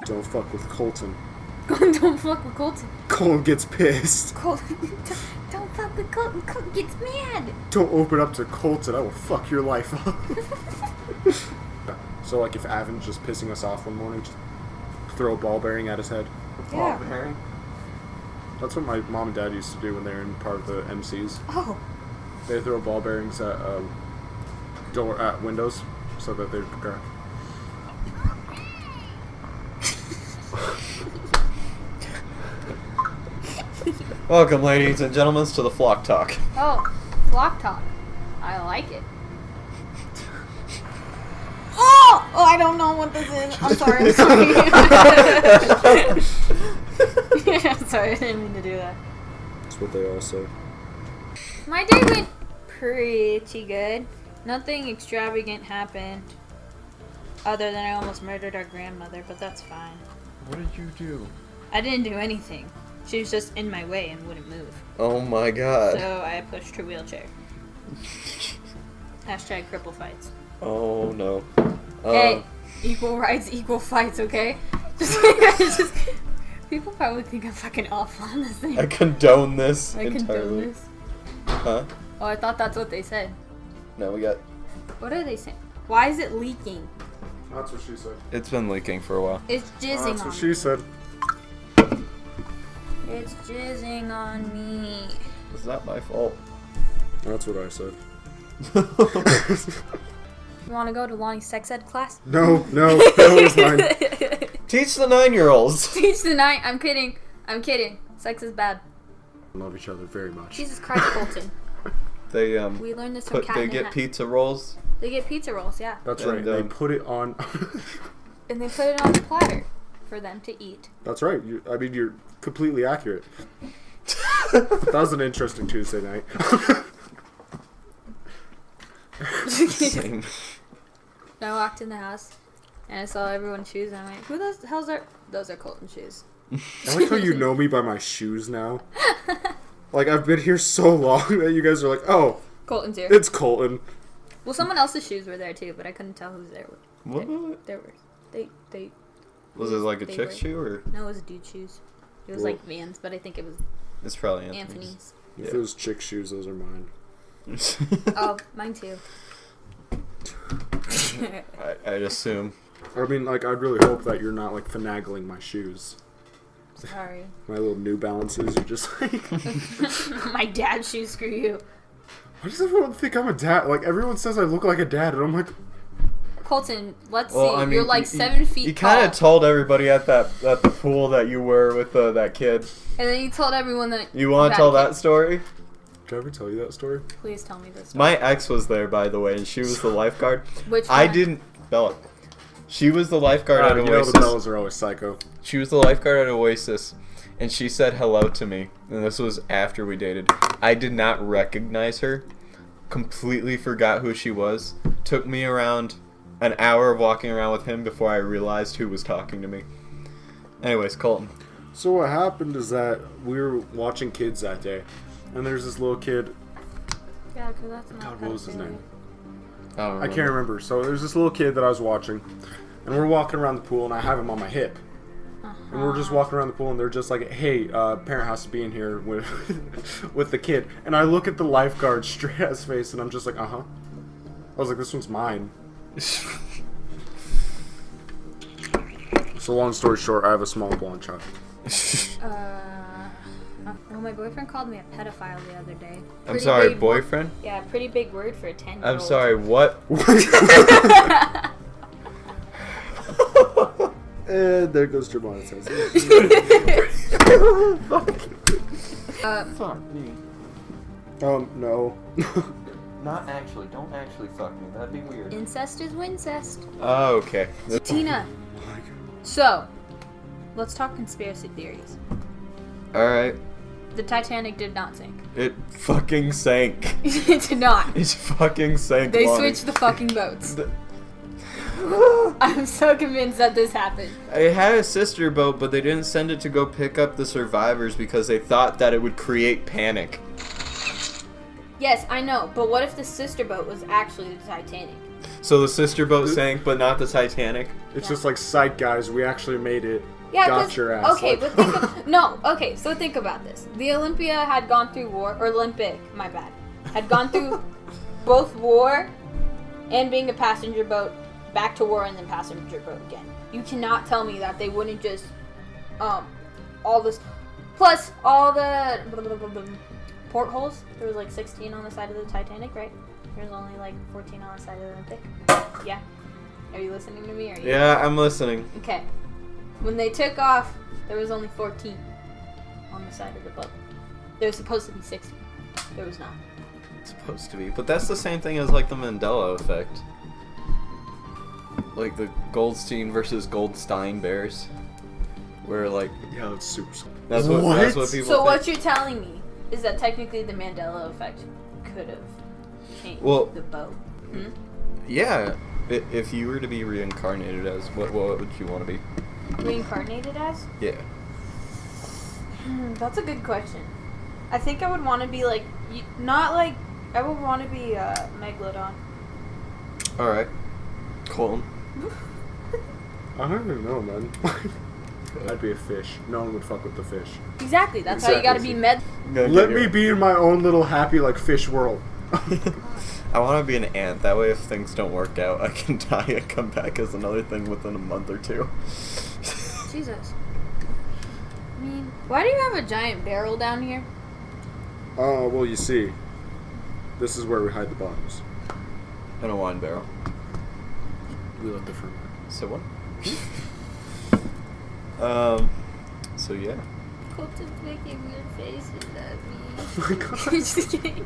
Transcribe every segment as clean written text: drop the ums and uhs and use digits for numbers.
Don't fuck with Colton. Don't fuck with Colton. Colton gets pissed. Colton, don't fuck with Colton. Colton gets mad. Don't open up to Colton. I will fuck your life up. So, like, if Avin's just pissing us off one morning, just throw a ball bearing at his head. Yeah. Ball bearing? That's what my mom and dad used to do when they were in part of the MCs. Oh. They throw ball bearings at windows so that they'd crack. Welcome, ladies and gentlemen, to the Flock Talk. Oh, Flock Talk. I like it. Oh! Oh, I don't know what this is. I'm sorry. I'm sorry, I didn't mean to do that. That's what they all say. My day went pretty good. Nothing extravagant happened. Other than I almost murdered our grandmother, but that's fine. What did you do? I didn't do anything. She was just in my way and wouldn't move. Oh my god. So I pushed her wheelchair. Hashtag cripple fights. Oh no. Hey, equal rights, equal fights, okay? Just people probably think I'm fucking awful on this thing. I condone this I entirely. condone this. Huh? Oh, I thought that's what they said. No, we got... What are they saying? Why is it leaking? That's what she said. It's been leaking for a while. It's jizzing That's on what me. she said. It's jizzing on me. It's not my fault. That's what I said. You want to go to Lonnie's sex ed class? No, that was mine. Teach the 9-year-olds. Teach the night. I'm kidding. I'm kidding. Sex is bad. Love each other very much. Jesus Christ, Colton. They We learned this from Cat they in the get Hat. pizza rolls. They get pizza rolls, yeah. That's And, right. They put it on. And they put it on the platter for them to eat. That's right. You're completely accurate. That was an interesting Tuesday night. Same. I walked in the house and I saw everyone's shoes and I'm like, who the hell's are those are Colton shoes. I like how you know me by my shoes now. Like, I've been here so long that you guys are like, oh, Colton's here. it's Colton. Well, someone else's shoes were there too, but I couldn't tell who's there. What? There were. They. Was it like a They chick's were- shoe or? No, it was dude shoes. It was Well- like Vans, but I think it was It's probably Anthony's. Anthony's. If it was chick shoes, those are mine. Oh, mine too. I'd assume. I mean, like, I'd really hope that you're not, like, finagling my shoes. Sorry. My little New Balances, you're just like... My dad's shoes, screw you. Why does everyone think I'm a dad? Like, everyone says I look like a dad, and I'm like... Colton, let's Well, see. I mean, You're like you- 7 feet You tall. kind of told everybody at the pool that you were with that kid. And then you told everyone that. You want to had tell a that kid. story? Did I ever tell you that story? Please tell me this. Story. My ex was there, by the way, and she was the lifeguard. Which I one? didn't. Bella. She was the lifeguard at You know Oasis. the Bellas are always psycho. She was the lifeguard at Oasis, and she said hello to me. And this was after we dated. I did not recognize her. Completely forgot who she was. Took me around an hour of walking around with him before I realized who was talking to me. Anyways, Colton. So what happened is that we were watching kids that day, and there's this little kid. Yeah, because that's not. God, what was his name? I I can't remember. So there's this little kid that I was watching, and we're walking around the pool, and I have him on my hip. And we're just walking around the pool, and they're just like, "Hey, parent has to be in here with with the kid." And I look at the lifeguard straight at his face, and I'm just like, "Uh-huh." I was like, "This one's mine." So long story short, I have a small blonde child. Well, my boyfriend called me a pedophile the other day. I'm Pretty sorry, big boyfriend? Yeah, pretty big word for a 10-year-old. I'm sorry, what? And there goes your monetization. Fuck me. No. Not actually. Don't actually fuck me. That'd be weird. Incest is wincest. Oh, okay. Tina. So, let's talk conspiracy theories. Alright. The Titanic did not sink. It fucking sank. It did not. It fucking sank. They Lonnie. switched the fucking boats. I'm so convinced that this happened. It had a sister boat, but they didn't send it to go pick up the survivors because they thought that it would create panic. Yes, I know, but what if the sister boat was actually the Titanic? So the sister boat sank, but not the Titanic? It's just like, psych, guys, we actually made it. Yeah, Got 'cause- your ass. okay, Like- but so think about this. The Olympia had gone through war, or Olympic, my bad, had gone through both war and being a passenger boat, back to war and then passenger boat again. You cannot tell me that they wouldn't just, all this, plus all the portholes. There was like 16 on the side of the Titanic, right? There's only like 14 on the side of the Olympic. Yeah. Are you listening to me? Or are you? Yeah, I'm listening. Okay. When they took off, there was only 14 on the side of the boat. There was supposed to be 60. There was not. It's supposed to be. But that's the same thing as like the Mandela effect. Like the Goldstein versus Goldstein bears. Where like Yeah, that's super. that's what people So think. what you're telling me is that technically the Mandela effect could have changed Well- the boat. Hmm? Yeah. If you were to be reincarnated as what would you want to be? Reincarnated as? Yeah. That's a good question. I think I would want to be like, not like, I would want to be Megalodon. All right. Colton. I don't even know, man. I'd be a fish. No one would fuck with the fish. Exactly. That's how you gotta be med. Let me be in my own little happy, like, fish world. I want to be an ant. That way, if things don't work out, I can die and come back as another thing within a month or two. Jesus. I mean, why do you have a giant barrel down here? Oh, well, you see. This is where we hide the bodies. And a wine barrel. We let the ferment. So what? So yeah. Colton's making weird faces at me. Oh my god. Just kidding.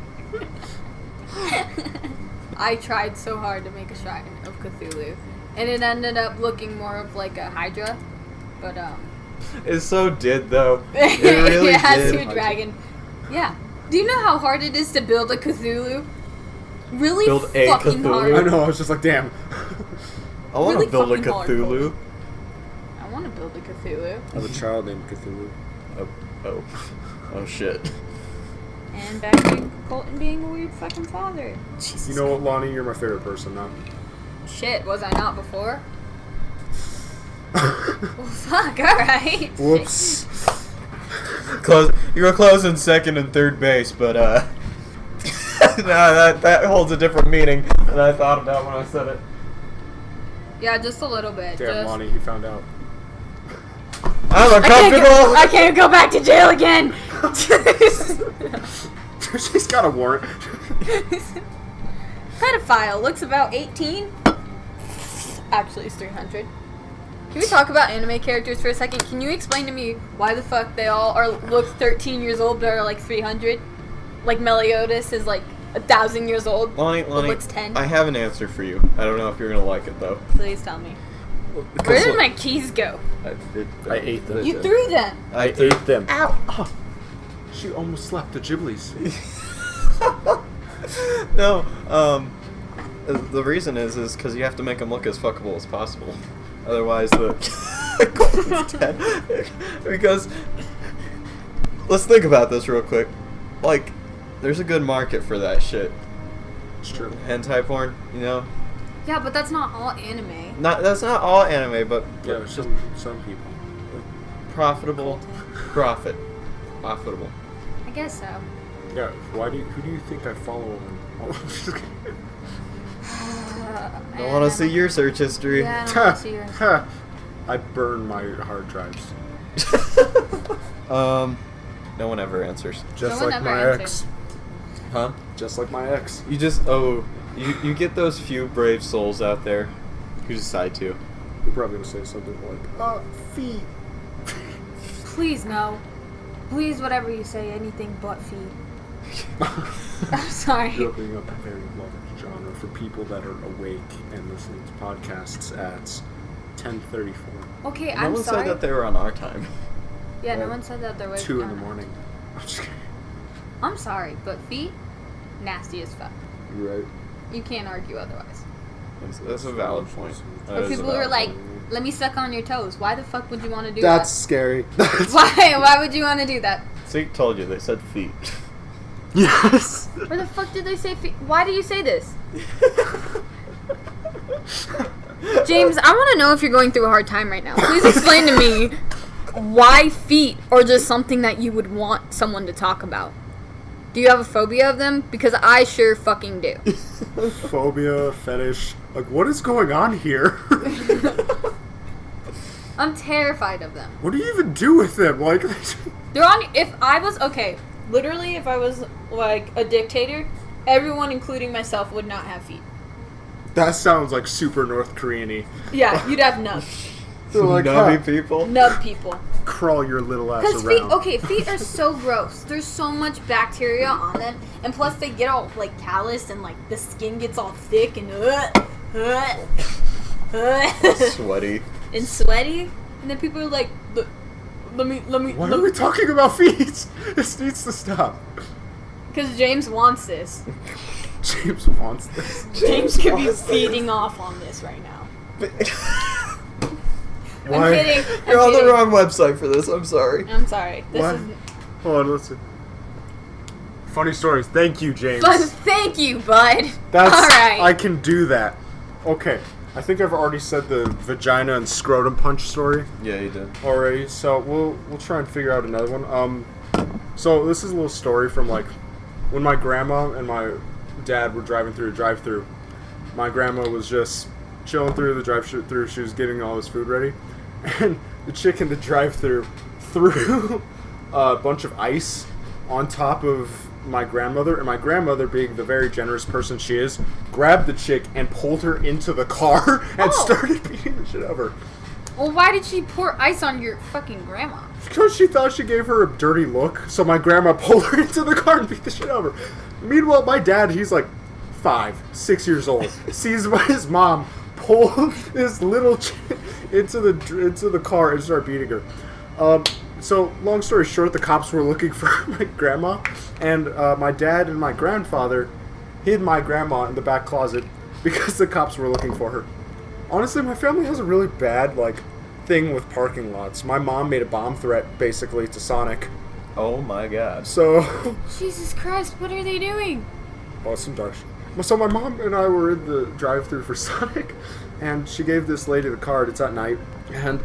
I tried so hard to make a shrine of Cthulhu, and it ended up looking more of like a Hydra, but It so did though. It really it has did. two dragon. Yeah. Do you know how hard it is to build a Cthulhu? Really Build a fucking Cthulhu? I hard. know, I was just like, damn. I want to Really build a fucking hard, Cthulhu. I want to build a Cthulhu. I have a child named Cthulhu. Oh shit. And back to Colton being a weird fucking father. Jesus. You know what, Lonnie? You're my favorite person now. Shit, was I not before? Well, fuck, alright. Whoops. Close. You were close in second and third base, but no, that holds a different meaning than I thought about when I said it. Yeah, just a little bit. Damn, just... Lonnie, he found out. I'm uncomfortable. I can't go back to jail again. She's got a warrant. Pedophile looks about 18. Actually, it's 300. Can we talk about anime characters for a second? Can you explain to me why the fuck they all look 13 years old but are like 300? Like Meliodas is like 1,000 years old. Lonnie, but looks 10. I have an answer for you. I don't know if you're gonna like it though. Please tell me. Where did my keys go? I ate them. You threw them. I Ate them. Ow! Oh. She almost slapped the Ghiblies. No, the reason is because you have to make them look as fuckable as possible. Otherwise, the Colton's dead. Because let's think about this real quick. Like, there's a good market for that shit. It's true. Hentai porn, you know. Yeah, but that's not all anime. That's not all anime, but Yeah, it's just some people. profitable, profitable. I guess so. Yeah, who do you think I follow on? Don't want to see your search history. Yeah, I don't want to see yours. I burn my hard drives. No one ever answers. Just No one like ever my answers. ex. Huh? Just like my ex. You just you get those few brave souls out there who decide to. You're probably gonna say something like, feet. Please no. Please, whatever you say, anything but feet. I'm sorry. You're opening up a very large genre for people that are awake and listening to podcasts at 10:34. Okay, No I'm one sorry. said that they were on our time. Yeah, no one said that there was 2 in the morning. I'm just kidding. I'm sorry, but feet, nasty as fuck. You're right. You can't argue otherwise. That's a valid point. That Or is a people who are valid like, point. let me suck on your toes. Why the fuck would you want to do That's scary. that? Why would you want to do that? See, told you they said feet. Yes. Where the fuck did they say feet? Why do you say this? James, I want to know if you're going through a hard time right now. Please explain to me why feet are just something that you would want someone to talk about. Do you have a phobia of them? Because I sure fucking do. Phobia, fetish. Like, what is going on here? I'm terrified of them. What do you even do with them? Like, They're on. If I was literally, if I was like a dictator, everyone, including myself, would not have feet. that sounds like super North Korean-y. Yeah, you'd have nubs. They're like, Nubby huh, people. Nub people. crawl your little ass Because around. feet are so gross. There's so much bacteria on them, and plus they get all like calloused and like the skin gets all thick and Sweaty. and sweaty, and then people are like, let me. Why are we talking about feet? This needs to stop. Because James wants this. James wants this. James could be feeding off on this right now. Why? I'm kidding. You're I'm on the kidding. wrong website for this. I'm sorry. I'm sorry. This What? is. Hold on, listen. Funny stories. Thank you, James. But thank you, bud. That's all right. I can do that. Okay. I think I've already said the vagina and scrotum punch story Yeah, you did. already, so we'll try and figure out another one. So this is a little story from like when my grandma and my dad were driving through a drive-through. My grandma was just chilling through the drive-through. She was getting all this food ready, and the chick in the drive-through threw a bunch of ice on top of my grandmother, and my grandmother, being the very generous person she is, grabbed the chick and pulled her into the car and Oh. started beating the shit out of her. Well, why did she pour ice on your fucking grandma? Because she thought she gave her a dirty look, so my grandma pulled her into the car and beat the shit out of her. Meanwhile, my dad, he's like 6 years old, sees his mom pull this little chick into the car and start beating her. So, long story short, the cops were looking for my grandma, and my dad and my grandfather hid my grandma in the back closet because the cops were looking for her. Honestly, my family has a really bad, thing with parking lots. My mom made a bomb threat, basically, to Sonic. Oh my god. So, Jesus Christ, what are they doing? oh, some dark shit. So my mom and I were in the drive-thru for Sonic, and she gave this lady the card. It's at night, and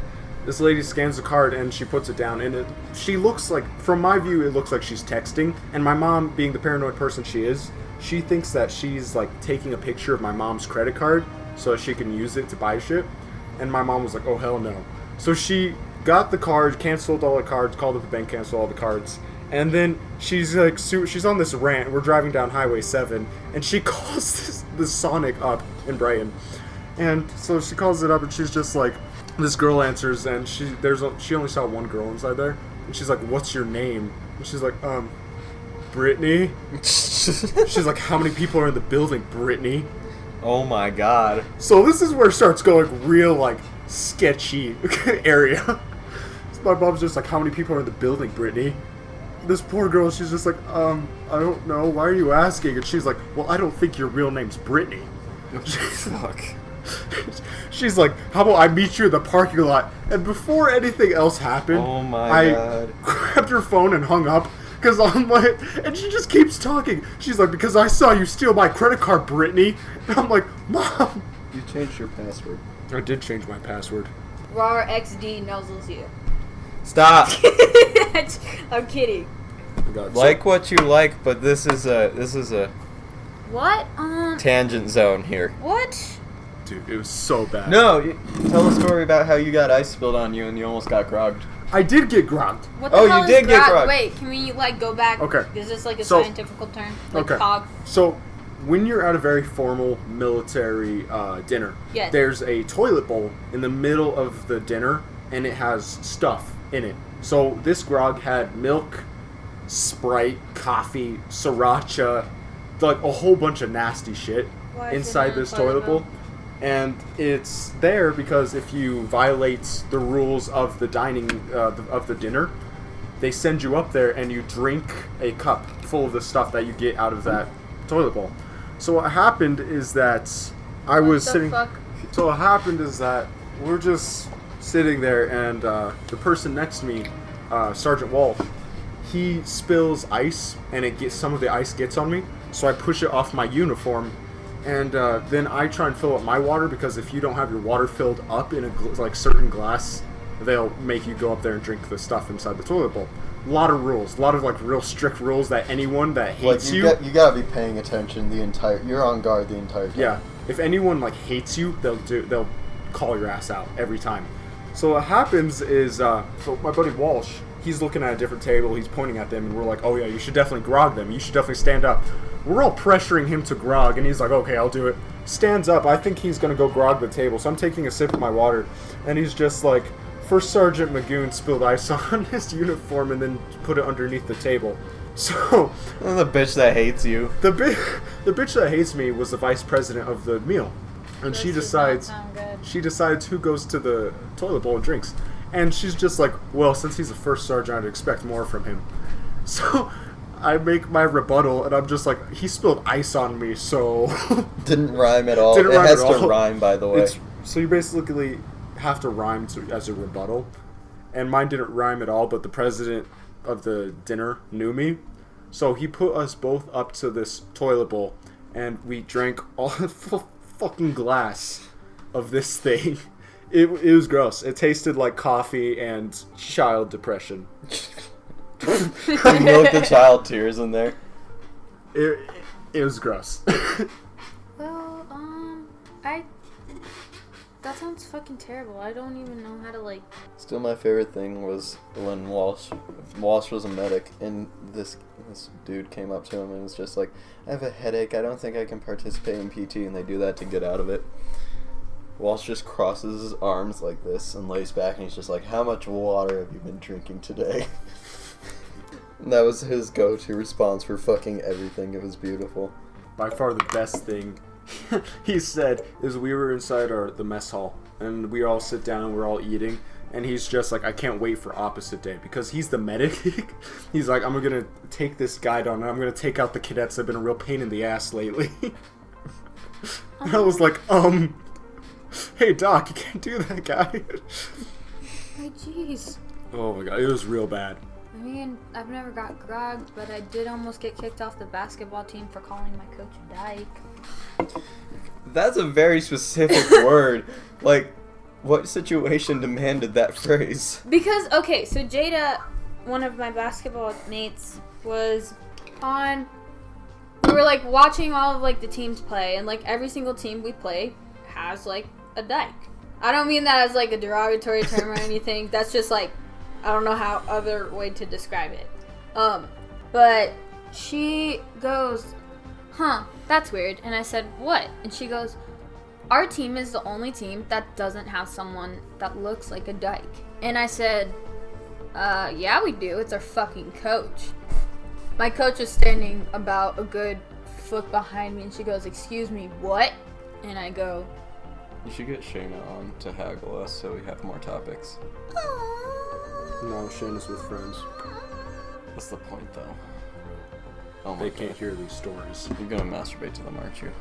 this lady scans the card and she puts it down, and she looks like, from my view, it looks like she's texting. And my mom, being the paranoid person she is, she thinks that she's taking a picture of my mom's credit card so she can use it to buy shit. And my mom was like, "Oh hell no!" So she got the card, canceled all the cards, called up the bank, canceled all the cards. And then she's she's on this rant. We're driving down Highway 7, and she calls this Sonic up in Brighton. And so she calls it up, and she's just like, this girl answers, and she only saw one girl inside there, and she's like, "What's your name?" And she's like, Brittany. She's like, "How many people are in the building, Brittany?" Oh my god. So this is where it starts going real sketchy area. So my mom's just like, "How many people are in the building, Brittany?" This poor girl, she's just like, I don't know. Why are you asking? And she's like, "Well, I don't think your real name's Brittany." Fuck. She's like, "How about I meet you in the parking lot?" And before anything else happened, Oh my I god. grabbed her phone and hung up. Because I'm like, and she just keeps talking. She's like, "Because I saw you steal my credit card, Brittany." And I'm like, "Mom." You changed your password. I did change my password. Raw XD nuzzles you. Stop. I'm kidding. God, Like what you like, but this is a What? tangent zone here. What? dude, it was so bad. No, tell a story about how you got ice spilled on you and you almost got grogged. I did get grogged. What the Oh, hell you is did get grog? grog. Wait, can we go back? Okay. Is this a So- scientific term? Like Okay. cog? So, when you're at a very formal military dinner, Yes. there's a toilet bowl in the middle of the dinner, and it has stuff in it. So this grog had milk, Sprite, coffee, sriracha, a whole bunch of nasty shit Why is it inside in a this toilet toilet bowl. And it's there because if you violate the rules of the dining of the dinner, they send you up there and you drink a cup full of the stuff that you get out of that toilet bowl. So what happened is that I was the sitting. fuck? So what happened is that we're just sitting there, and the person next to me, Sergeant Walsh, he spills ice, and some of the ice gets on me. So I push it off my uniform, And then I try and fill up my water, because if you don't have your water filled up in a certain glass, they'll make you go up there and drink the stuff inside the toilet bowl. A lot of rules, a lot of like real strict rules that anyone that hates you gotta be paying attention you're on guard the entire time. Yeah, if anyone like hates you, they'll call your ass out every time. So what happens is, so my buddy Walsh, he's looking at a different table, he's pointing at them, and we're like, oh yeah, you should definitely grog them, you should definitely stand up. We're all pressuring him to grog, and he's like, okay, I'll do it. Stands up, I think he's gonna go grog the table, so I'm taking a sip of my water, and he's just like, First Sergeant Magoon spilled ice on his uniform and then put it underneath the table. So... the bitch that hates you. The bitch that hates me was the vice president of the meal. And This she does not decides sound good. she decides who goes to the toilet bowl and drinks. And she's just like, well, since he's a first sergeant, I'd expect more from him. So I make my rebuttal, and I'm just like, he spilled ice on me, so... Didn't rhyme at all. Didn't It rhyme has at to all. rhyme, by the way. So you basically have to rhyme as a rebuttal. And mine didn't rhyme at all, but the president of the dinner knew me. So he put us both up to this toilet bowl, and we drank all the fucking glass of this thing. It was gross. It tasted like coffee and child depression. You milk the child tears in there. It was gross. Well, that sounds fucking terrible. I don't even know how to, like... Still, my favorite thing was when Walsh was a medic, and this dude came up to him and was just like, I have a headache, I don't think I can participate in PT, and they do that to get out of it. Walsh just crosses his arms like this and lays back, and he's just like, how much water have you been drinking today? And that was his go-to response for fucking everything. It was beautiful. By far the best thing he said is, we were inside the mess hall, and we all sit down and we're all eating, and he's just like, I can't wait for opposite day, because he's the medic. He's like, I'm gonna take this guy down, and I'm gonna take out the cadets that have been a real pain in the ass lately. And I was like, hey doc, you can't do that, guy. My jeez. Oh my god, it was real bad. I mean, I've never got grogged, but I did almost get kicked off the basketball team for calling my coach a dyke. That's a very specific word. Like, what situation demanded that phrase? Because, okay, so Jada, one of my basketball mates, was on... We were, like, watching all of, like, the teams play, and, like, every single team we play has, like, a dyke. I don't mean that as, like, a derogatory term or anything. That's just, like, I don't know how other way to describe it. But she goes, huh, that's weird. And I said, what? And she goes, our team is the only team that doesn't have someone that looks like a dyke. And I said, yeah, we do. It's our fucking coach. My coach was standing about a good foot behind me, and she goes, excuse me, what? And I go, You should get Shayna on to haggle us so we have more topics. No, Shayna's with friends. What's the point, though? Oh my They God. can't hear these stories. You're gonna masturbate to them, aren't you?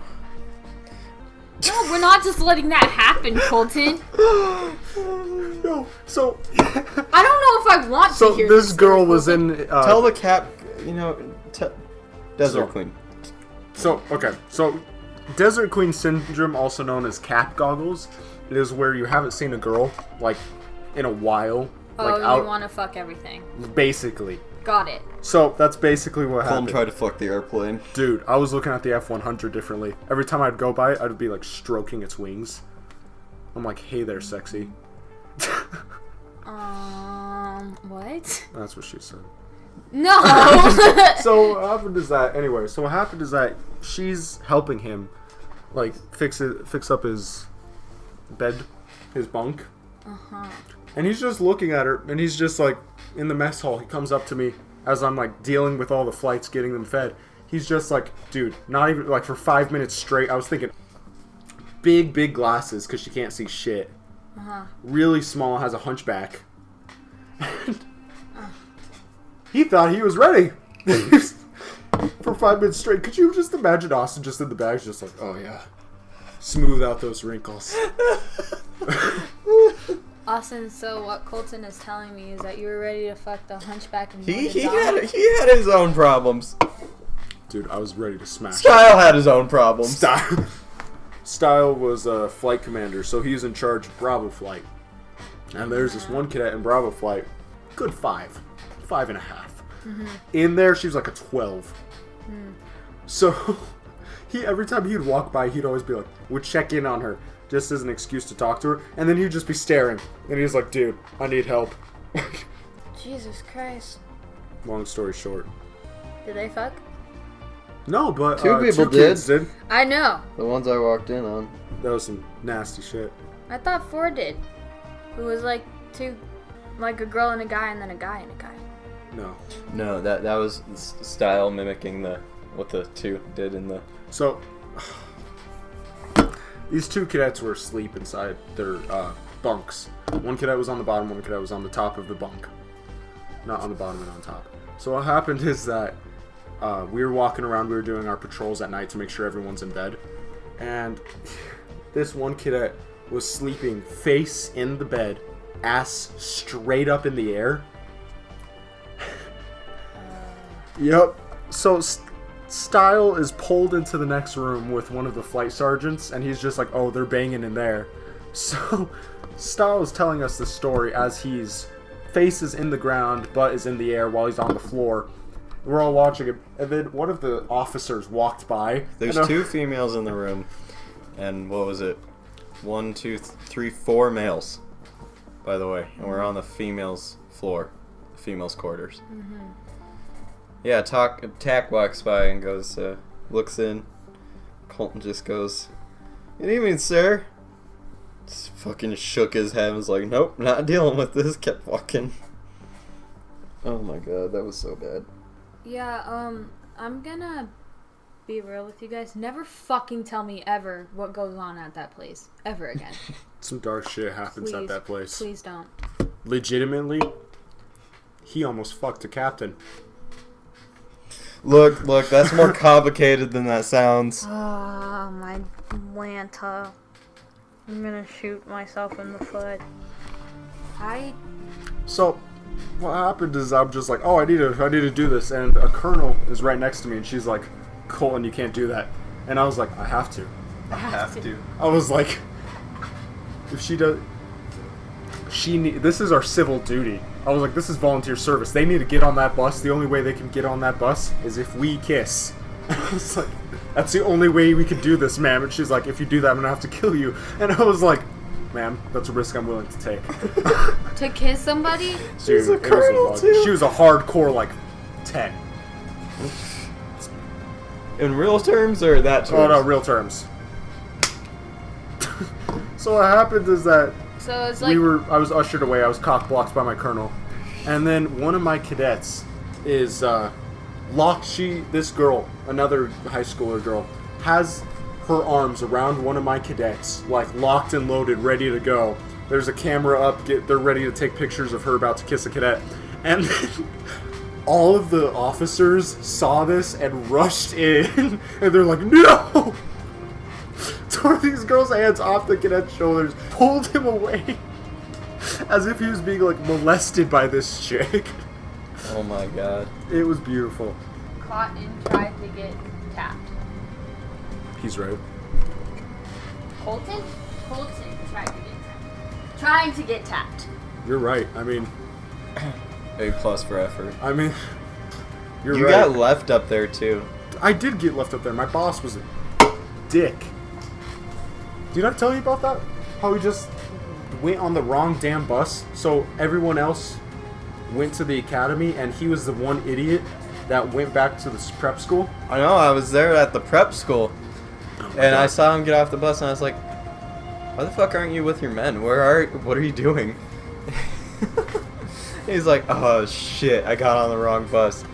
no, we're not just letting that happen, Colton. No, so I don't know if I want to so hear this girl story, was Colton. in. Tell the cap, Desert So- Queen. So Desert Queen syndrome, also known as cap goggles, is where you haven't seen a girl like in a while. Oh, like you out, want to fuck everything. basically. Got it. So that's basically what Colton happened. tried to fuck the airplane. Dude, I was looking at the F-100 differently. Every time I'd go by it, I'd be like stroking its wings. I'm like, hey there, sexy. What? That's what she said. No! So what happened is that, anyway, so what happened is that she's helping him, like, fix up his bed, his bunk. Uh-huh. And he's just looking at her, and he's just like, in the mess hall, he comes up to me as I'm like dealing with all the flights, getting them fed. He's just like, dude, not even, like, for 5 minutes straight, I was thinking, big glasses, because she can't see shit. Uh-huh. Really small, has a hunchback. He thought he was ready. For 5 minutes straight. Could you just imagine Austin just in the bag, just like, oh yeah. Smooth out those wrinkles. Austin, so what Colton is telling me is that you were ready to fuck the hunchback and He had his own problems. Dude, I was ready to smash. Style had his own problems. Style was a flight commander, so he was in charge of Bravo Flight. And there's this one cadet in Bravo Flight, good 5.5. Mm-hmm. In there, she was like a 12. So, every time he'd walk by, he'd always be like, would check in on her, just as an excuse to talk to her, and then he'd just be staring. And he was like, dude, I need help. Jesus Christ. Long story short. Did they fuck? No, but Two people kids did. I know. The ones I walked in on. That was some nasty shit. I thought 4 did. It was like 2, like a girl and a guy, and then a guy and a guy. No. No, that was Style mimicking what the 2 did in the. So, these 2 cadets were asleep inside their bunks. One cadet was on the bottom, one cadet was on the top of the bunk. Not on the bottom and on top. So what happened is that we were walking around, we were doing our patrols at night to make sure everyone's in bed. And this one cadet was sleeping face in the bed, ass straight up in the air. Yep. So Style is pulled into the next room with one of the flight sergeants, and he's just like, oh, they're banging in there. So Style is telling us the story as he's face is in the ground, butt is in the air while he's on the floor. We're all watching it, and then one of the officers walked by. There's 2 females in the room, and what was it? 1, 2, 3, 4 males, by the way. And we're on the females' floor, the females' quarters. Mm-hmm. Yeah, Tack walks by and goes, looks in. Colton just goes, good evening, sir. Just fucking shook his head and was like, nope, not dealing with this. Kept walking. Oh my god, that was so bad. Yeah, I'm gonna be real with you guys. Never fucking tell me ever what goes on at that place. Ever again. Some dark shit happens at that place. Please don't. Legitimately, he almost fucked a captain. Look, that's more complicated than that sounds. Oh, my Lanta. I'm gonna shoot myself in the foot. So, what happened is I'm just like, oh, I need to do this, and a colonel is right next to me, and she's like, Colton, you can't do that. And I was like, I have to. I have to. I was like, if she does, this is our civil duty. I was like, this is volunteer service. They need to get on that bus. The only way they can get on that bus is if we kiss. I was like, that's the only way we could do this, ma'am. And she's like, if you do that, I'm gonna have to kill you. And I was like, ma'am, that's a risk I'm willing to take. To kiss somebody? She's a colonel too. She was a hardcore, like, 10. In real terms or that terms? Oh no, real terms. So what happened is that So it's like I was ushered away. I was cock blocked by my colonel, and then one of my cadets is locked. This girl, another high schooler girl, has her arms around one of my cadets, like locked and loaded, ready to go. There's a camera up. They're ready to take pictures of her about to kiss a cadet, and then all of the officers saw this and rushed in, and they're like, no! Tore these girls' hands off the cadet's shoulders, pulled him away, as if he was being, like, molested by this chick. Oh my god. It was beautiful. caught and tried to get tapped. He's right. Colton? Colton tried to get tapped. Trying to get tapped. You're right. I mean, A+ for effort. You're You right. got left up there too. I did get left up there. My boss was a dick. Did I tell you about that? How he just went on the wrong damn bus, so everyone else went to the academy, and he was the one idiot that went back to the prep school. I know, I was there at the prep school. And I saw him get off the bus and I was like, why the fuck aren't you with your men? What are you doing? He's like, oh shit, I got on the wrong bus.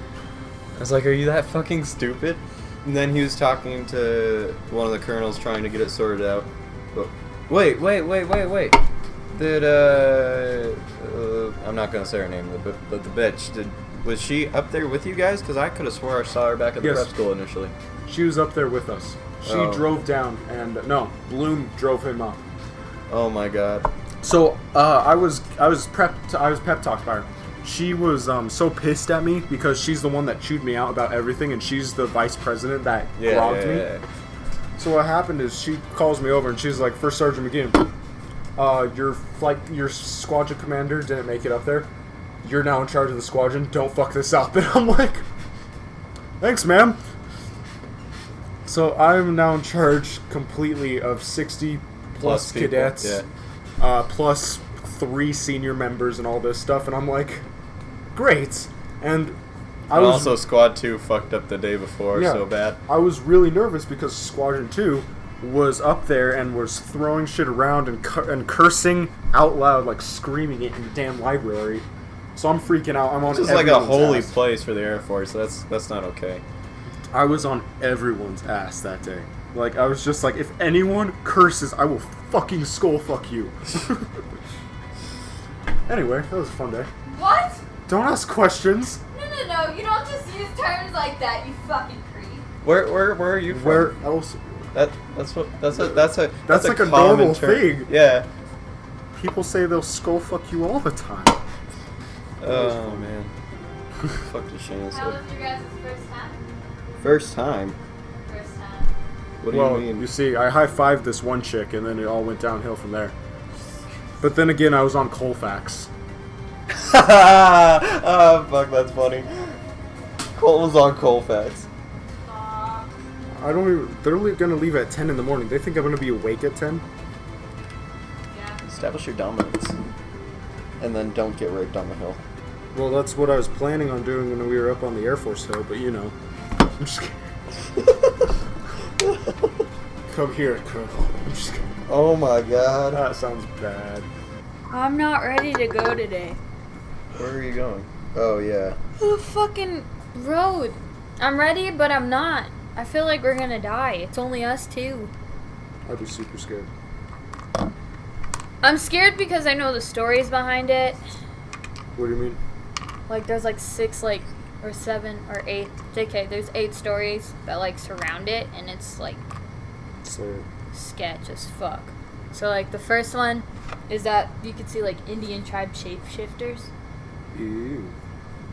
I was like, are you that fucking stupid? And then he was talking to one of the colonels trying to get it sorted out. But wait. Did, I'm not gonna say her name, but the bitch, was she up there with you guys? Because I could have swore I saw her back at the Yes. prep school initially. She was up there with us. She Oh. drove down, and no, Bloom drove him up. Oh my god. So I was pep talked by her, she was so pissed at me because she's the one that chewed me out about everything, and she's the vice president that robbed me. Yeah. So what happened is she calls me over and she's like, First Sergeant McGinn, your squadron commander didn't make it up there. You're now in charge of the squadron. Don't fuck this up. And I'm like, thanks, ma'am. So I'm now in charge completely of 60 plus people, cadets, plus 3 senior members and all this stuff. And I'm like, great. And I was also Squad 2 fucked up the day before so bad. I was really nervous because Squadron 2 was up there and was throwing shit around and cursing out loud, like screaming it in the damn library. So I'm freaking out. I'm on. This is like a holy ass. place for the Air Force. That's not okay. I was on everyone's ass that day. Like, I was just like, if anyone curses, I will fucking skull fuck you. Anyway, that was a fun day. What? Don't ask questions. No, you don't just use terms like that, you fucking creep. Where are you from? Where else? That's a like a common normal term. thing. Yeah. People say they'll skull fuck you all the time. Oh man. Fuck the Shane. How was your guys' first time? First time. First time. What do Well, you mean? you see, I high-fived this one chick, and then it all went downhill from there. But then again, I was on Colfax. Oh fuck, that's funny. Cole was on Colfax. Aw. I don't even... They're gonna leave at 10 in the morning. They think I'm gonna be awake at 10? Yeah. Establish your dominance. And then don't get raped on the hill. Well, that's what I was planning on doing when we were up on the Air Force Hill, but you know. I'm just kidding. Come here, Colonel. I'm just kidding. Oh my god. That sounds bad. I'm not ready to go today. Where are you going? Oh yeah. The fucking road. I'm ready, but I'm not. I feel like we're gonna die. It's only us two. I'd be super scared. I'm scared because I know the stories behind it. What do you mean? Like, there's like 6, like, or 7, or 8. JK, there's 8 stories that, like, surround it, and it's, like, So, sketch as fuck. So, like, the first one is that you could see, like, Indian tribe shapeshifters. ew.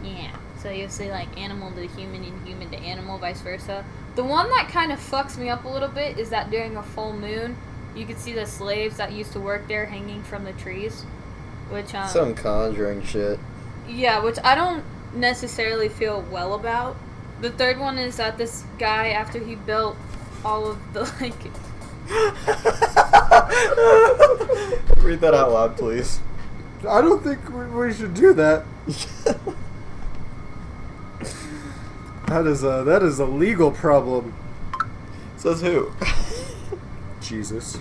Yeah. So you'll see, like, animal to human and human to animal, vice versa. The one that kind of fucks me up a little bit is that during a full moon, you could see the slaves that used to work there hanging from the trees. Which, Some Conjuring shit. yeah, which I don't necessarily feel well about. The third one is that this guy, after he built all of the, like... Read that out loud, please. I don't think we should do that. That is a legal problem. Says who? Jesus.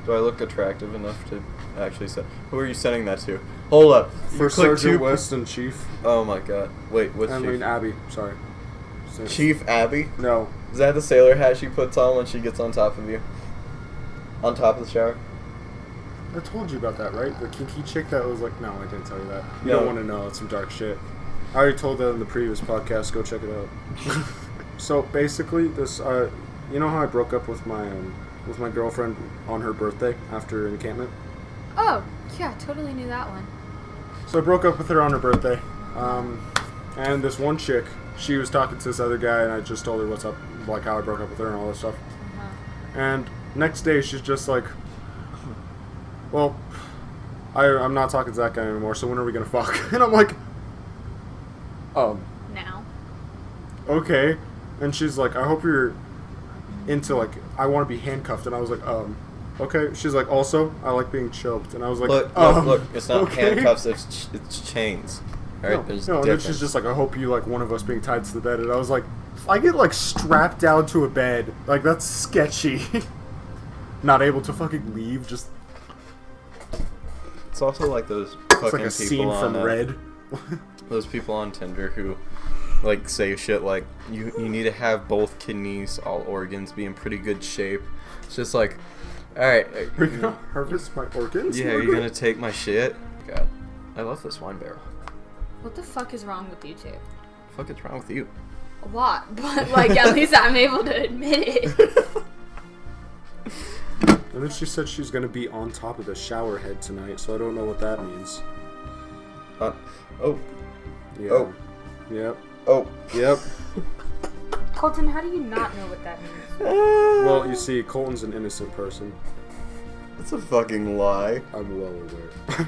Do I look attractive enough to actually say? Who are you sending that to? Hold up. You First click Sergeant two- Weston, Chief. Oh my god. Wait, what's I Chief? mean, Abby. Sorry. Chief Abby? No. Is that the sailor hat she puts on when she gets on top of you? On top of the shower? I told you about that, right? The kinky chick that was like, no, I didn't tell you that. You No. don't want to know. It's some dark shit. I already told that in the previous podcast. Go check it out. So basically, this, you know how I broke up with my girlfriend on her birthday after encampment? Oh, yeah, totally knew that one. So I broke up with her on her birthday. And this one chick, she was talking to this other guy, and I just told her what's up, like how I broke up with her and all this stuff. Uh-huh. And next day, she's just like, well, I'm not talking to that guy anymore, so when are we gonna fuck? And I'm like, Now. okay. And she's like, I hope you're into, like, I want to be handcuffed. And I was like, okay. She's like, also, I like being choked. And I was like, Look, it's not okay. handcuffs, it's chains. Alright, there's no, and then she's just like, I hope you like one of us being tied to the bed. And I was like, if I get like strapped down to a bed, like that's sketchy. Not able to fucking leave, just It's also like those it's fucking like a people scene on from Red. those people on Tinder who like say shit like you need to have both kidneys, all organs be in pretty good shape. It's just like, all right, We're gonna harvest my organs. yeah, you're gonna take my shit. God, I love this wine barrel. What the fuck is wrong with you two? Fuck is wrong with you? A lot, but like at least I'm able to admit it. And then she said she's gonna be on top of the shower head tonight, so I don't know what that means. Oh. Yeah. Oh. Yep. Oh. Yep. Colton, how do you not know what that means? Well, you see, Colton's an innocent person. That's a fucking lie. I'm well aware.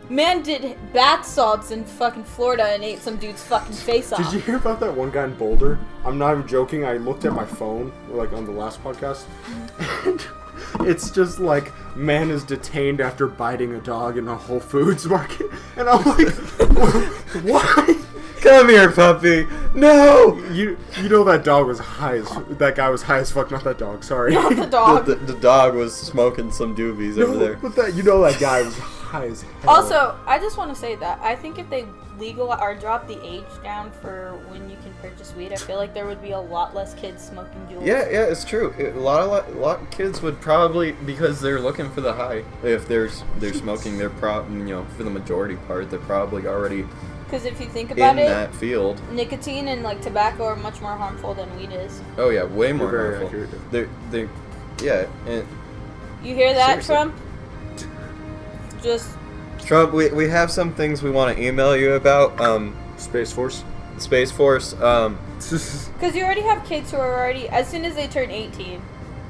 Man did bath salts in fucking Florida and ate some dude's fucking face off. Did you hear about that one guy in Boulder? I'm not even joking. I looked at my phone, like on the last podcast, and it's just like, man is detained after biting a dog in a Whole Foods market. And I'm like, what? Come here, puppy. No. You know that dog was high as, that guy was high as fuck, not that dog, sorry. Not the dog. The dog was smoking some doobies over there. But that, that guy was high as hell. Also, I just want to say that I think if they or drop the age down for when you can purchase weed, I feel like there would be a lot less kids smoking Juuls. Yeah, it's true. A lot of kids would probably, because they're looking for the high. If they're smoking, they're for the majority part, they're probably already Because if you think about in it, that field. nicotine and like tobacco are much more harmful than weed is. Oh yeah, way more You're very harmful. accurate. Yeah. And You hear that, Seriously. Trump? Just Trump, we have some things we want to email you about. Space Force. Space Force. because you already have kids who are already, as soon as they turn 18,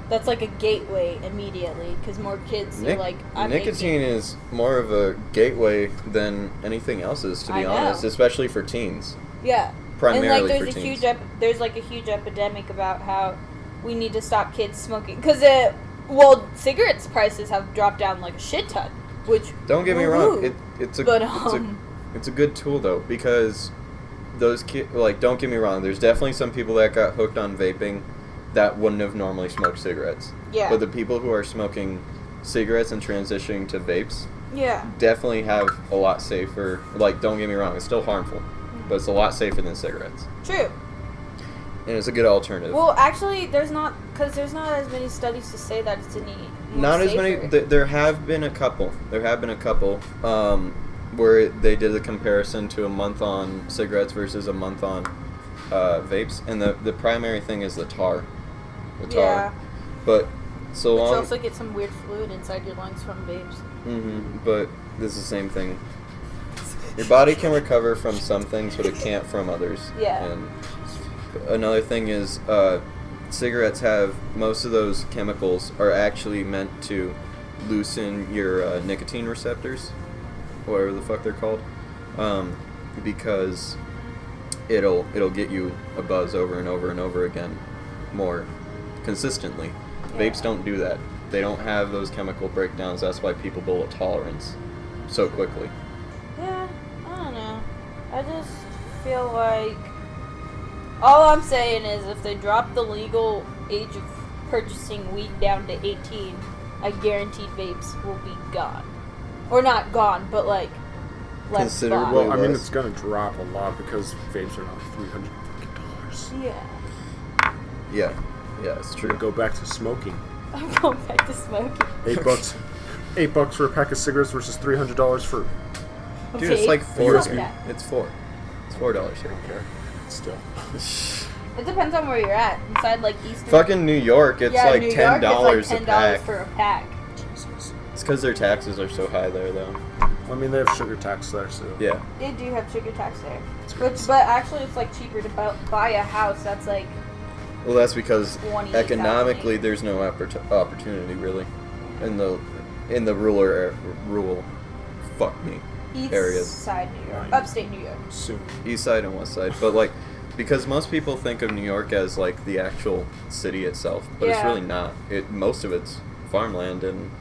that's like a gateway immediately. Because more kids are like, I'm nicotine 18. is more of a gateway than anything else is, to be I know. honest, especially for teens. Yeah. Primarily and like for there's a teens. there's like a huge epidemic about how we need to stop kids smoking because cigarettes prices have dropped down like a shit ton. Which Don't get me wrong, woohoo. it's a But, it's a good tool though, because those kids, like, don't get me wrong, there's definitely some people that got hooked on vaping that wouldn't have normally smoked cigarettes. Yeah. But the people who are smoking cigarettes and transitioning to vapes Yeah. definitely have a lot safer, like, don't get me wrong, it's still harmful, but it's a lot safer than cigarettes. True. And it's a good alternative. Well, actually, there's not as many studies to say that it's any more Not as safer. many. There have been a couple. Where they did a comparison to a month on cigarettes versus a month on vapes, and the primary thing is the tar. Yeah. But so But you long. also get some weird fluid inside your lungs from vapes. But this is the same thing. Your body can recover from some things, but it can't from others. Yeah. And another thing is, cigarettes have most of those chemicals are actually meant to loosen your nicotine receptors, whatever the fuck they're called, because it'll get you a buzz over and over and over again, more consistently. Vapes don't do that. They don't have those chemical breakdowns. That's why people build a tolerance so quickly. Yeah, I don't know. I just feel like all I'm saying is if they drop the legal age of purchasing weed down to 18, I guarantee vapes will be gone. Or not gone, but like less Considerably gone. Well, I mean, less. it's gonna drop a lot because vapes are now $300. Yeah. Yeah, it's We're true. gonna go back to smoking. I'm going back to smoking. $8. $8 for a pack of cigarettes versus $300 for. Dude, it's like four. Fuck that. It's $4. It's $4 here. Okay. Still. It depends on where you're at. Inside like Eastern. Fucking New York, it's like New York, $10 it's like $10 a pack. for a pack. Jesus. It's because their taxes are so high there, though. I mean, they have sugar tax there, so. Yeah. They do have sugar tax there. great. But actually, it's like cheaper to buy a house that's like Well, that's because 28,000. economically there's no opportunity really in the rural fuck me East areas. side New York, Right. upstate New York. Soon. East side and west side, but like because most people think of New York as like the actual city itself, but it's Yeah. really not. Most of it's farmland and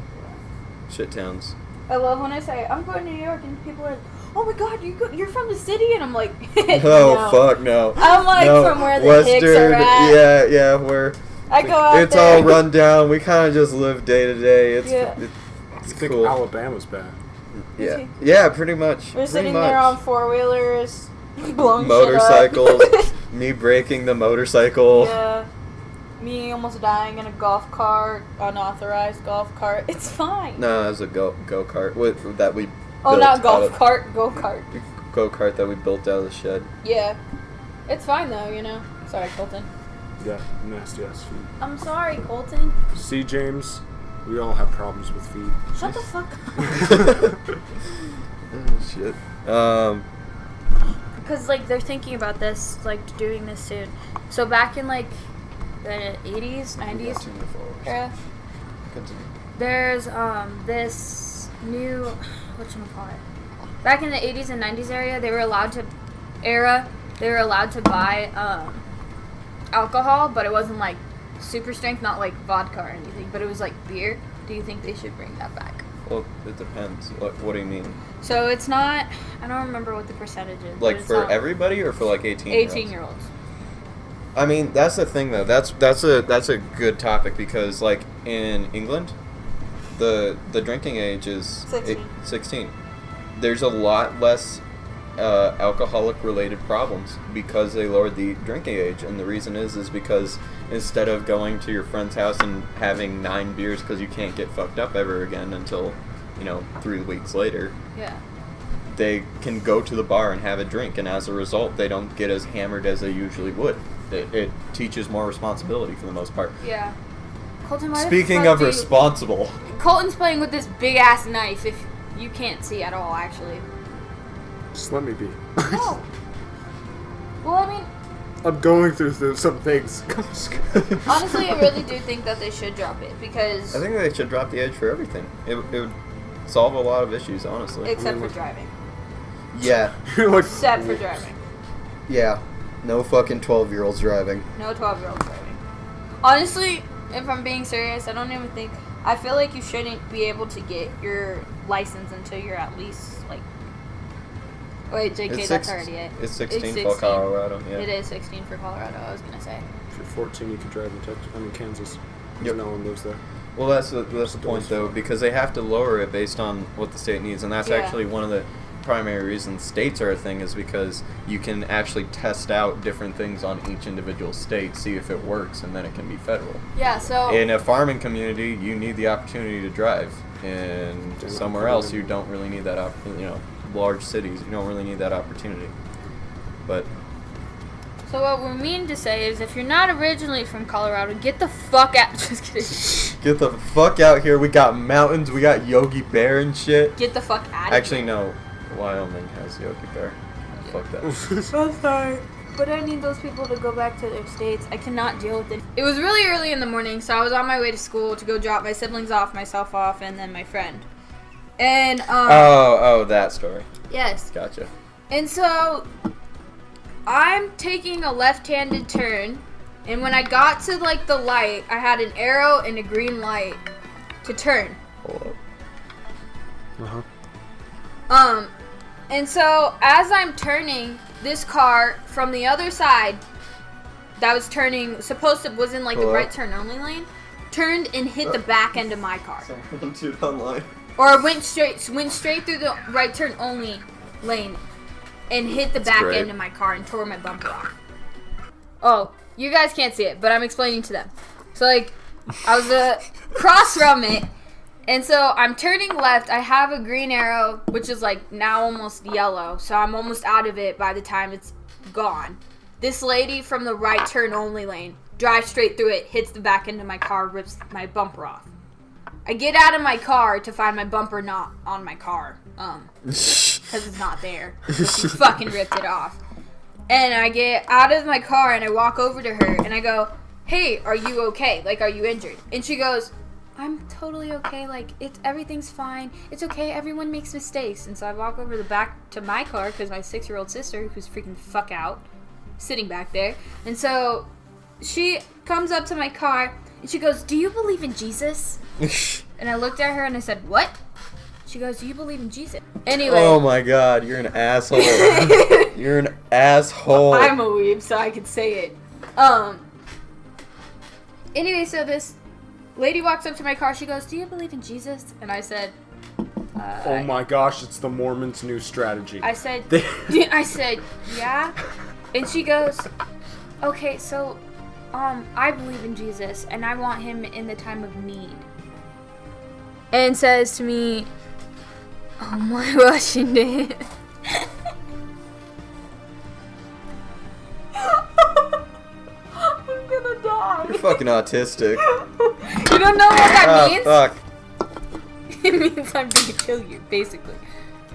shit towns. I love when I say I'm going to New York and people are, oh my god, you're from the city, and I'm like, Oh no. fuck no. I'm like No, from where the Hicks are at. Yeah, where I go out it's there. all run down. We kind of just live day to day. It's Yeah. it's You think cool. Alabama's bad? Yeah, pretty much. We're pretty sitting much. there on 4-wheelers, blowing Motorcycles. shit up. Me breaking the motorcycle. Yeah. Me almost dying in a golf cart, unauthorized golf cart. It's fine. No, it was a go kart that we. Oh, built not out golf of- cart, go kart. Go kart that we built out of the shed. Yeah. It's fine though, you know. Sorry, Colton. Yeah, nasty ass feet. I'm sorry, Colton. See, James, we all have problems with feet. Shut the fuck up. Shit. Because like they're thinking about this, like doing this soon. So back in like the 80s, 90s era, Continue. there's this new whatchamacallit. Back in the 80s and 90s they were allowed to buy alcohol, but it wasn't like super strength, not like vodka or anything, but it was like beer. Do you think they should bring that back? Well, it depends. What do you mean? So it's not, I don't remember what the percentage is. but Like it's for not everybody or for like 18-year-olds? 18-year-olds. I mean, that's the thing though. That's a good topic because like in England, the drinking age is 16. There's a lot less alcoholic related problems because they lowered the drinking age, and the reason is because instead of going to your friend's house and having 9 beers because you can't get fucked up ever again until 3 weeks later, Yeah. they can go to the bar and have a drink, and as a result they don't get as hammered as they usually would. It teaches more responsibility for the most part. Yeah. Colton, why the Speaking fuck of do you- responsible, Colton's playing with this big ass knife. If you can't see at all, actually. Just let me be. No. Well, I mean, I'm going through some things. honestly, I really do think that they should drop it because, I think they should drop the age for everything. It would solve a lot of issues, honestly. except for driving. Yeah, You're like, Except for driving. yeah. No fucking 12-year-olds driving. No 12-year-olds driving. Honestly, if I'm being serious, I don't even think. I feel like you shouldn't be able to get your license until you're at least like. Wait, JK, that's already it. It's 16 It's for 16. Colorado. Yeah. It is 16 for Colorado. I was gonna say. if you're 14, you can drive in Texas. Kansas. 'Cause Yep. no one lives there. Well, that's the point though, because they have to lower it based on what the state needs, and that's Yeah. actually one of the primary reasons states are a thing is because you can actually test out different things on each individual state, see if it works, and then it can be federal. Yeah. So. In a farming community, you need the opportunity to drive, and Yeah, somewhere else, you don't really need that. Large cities, you don't really need that opportunity. But So what we mean to say is, if you're not originally from Colorado, get the fuck out. Just kidding. get the fuck out here. We got mountains. We got Yogi Bear and shit. Get the fuck out of Actually, here. no. Wyoming has Yogi Bear. Fuck that. I'm sorry. But I need those people to go back to their states. I cannot deal with it. It was really early in the morning, so I was on my way to school to go drop my siblings off, myself off, and then my friend. And, Oh, that story. yes. Gotcha. And so, I'm taking a left-handed turn, and when I got to, like, the light, I had an arrow and a green light to turn. Hold up. Uh-huh. And so, as I'm turning, this car from the other side that was turning, was in, like, the Hello? right turn only lane, turned and hit the back end of my car. Someone dude online. Or went straight through the right turn only lane and hit the back great. end of my car and tore my bumper off. Oh, you guys can't see it, but I'm explaining to them. So, like, I was across from it, and so I'm turning left. I have a green arrow, which is, like, now almost yellow, so I'm almost out of it by the time it's gone. This lady from the right turn only lane drives straight through it, hits the back end of my car, rips my bumper off. I get out of my car to find my bumper not on my car, because it's not there. She fucking ripped it off. And I get out of my car and I walk over to her and I go, "Hey, are you okay? Like, are you injured?" And she goes, "I'm totally okay. Like, everything's fine. It's okay. Everyone makes mistakes." And so I walk over the back to my car because my 6-year-old sister, who's freaking the fuck out, sitting back there. And so she comes up to my car and she goes, "Do you believe in Jesus?" And I looked at her and I said, "What?" She goes, "Do you believe in Jesus?" Anyway. Oh my god, you're an asshole. You're an asshole. I'm a weeb, so I could say it. Anyway, so this lady walks up to my car. She goes, "Do you believe in Jesus?" And I said, Oh my gosh, it's the Mormons' new strategy. I said, They- I said, "Yeah." And she goes, "Okay, so, I believe in Jesus, and I want him in the time of need." And says to me, "Oh my Washington." I'm gonna die. You're fucking autistic. You don't know what that means? Fuck. It means I'm gonna kill you, basically.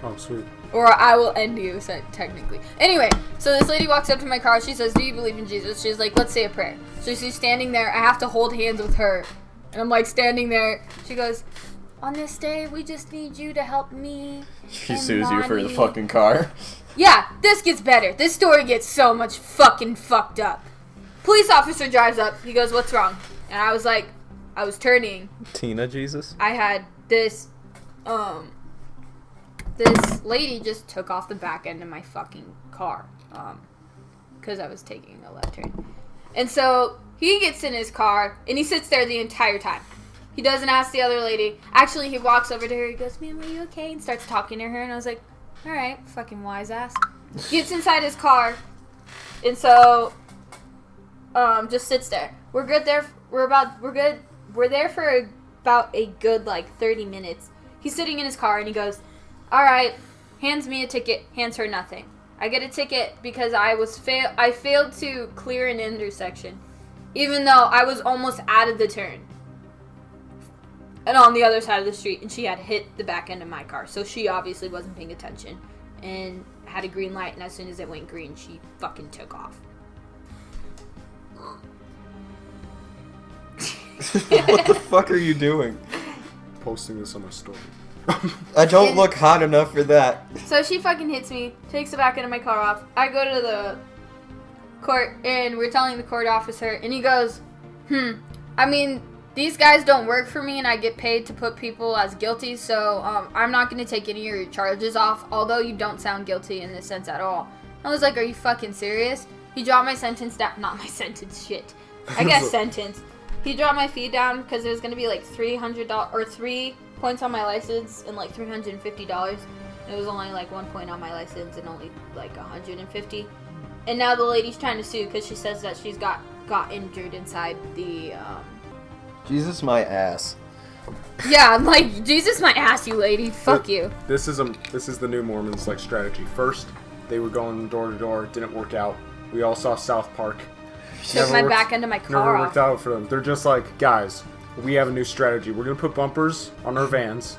Oh, sweet. Or I will end you, technically. Anyway, so this lady walks up to my car. She says, "Do you believe in Jesus?" She's like, "Let's say a prayer." So she's standing there. I have to hold hands with her. And I'm like standing there. She goes, "On this day, we just need you to help me." She and sues you for the Lonnie." fucking car. Yeah, this gets better. This story gets so much fucking fucked up. Police officer drives up. He goes, "What's wrong?" And I was like, I was turning. Tina Jesus? I had this lady just took off the back end of my fucking car, because I was taking a left turn. And so he gets in his car and he sits there the entire time. He doesn't ask the other lady. Actually, he walks over to her. He goes, "Ma'am, are you okay?" And starts talking to her. And I was like, all right, fucking wise ass. Gets inside his car. And so, just sits there. We're good there. We're good. We're there for about a good, 30 minutes. He's sitting in his car and he goes, all right, hands me a ticket, hands her nothing. I get a ticket because I failed to clear an intersection, even though I was almost out of the turn. And on the other side of the street, and she had hit the back end of my car, so she obviously wasn't paying attention, and had a green light, and as soon as it went green, she fucking took off. What the fuck are you doing? Posting this on my story. I don't look hot enough for that. So she fucking hits me, takes the back end of my car off. I go to the court, and we're telling the court officer, and he goes, I mean, these guys don't work for me, and I get paid to put people as guilty, so I'm not going to take any of your charges off, although you don't sound guilty in this sense at all. I was like, are you fucking serious? He dropped my sentence down. Not my sentence, shit. I guess sentence. He dropped my fee down because it was going to be $300 or 3 points on my license and $350. It was only 1 point on my license and only $150. And now the lady's trying to sue because she says that she's got injured inside the Jesus, my ass. Yeah, I'm like, Jesus, my ass, you lady. Fuck you. This is the new Mormons strategy. First, they were going door to door, didn't work out. We all saw South Park. Took my back end of my car Never off. worked out for them. They're just like, guys, we have a new strategy. We're gonna put bumpers on our vans,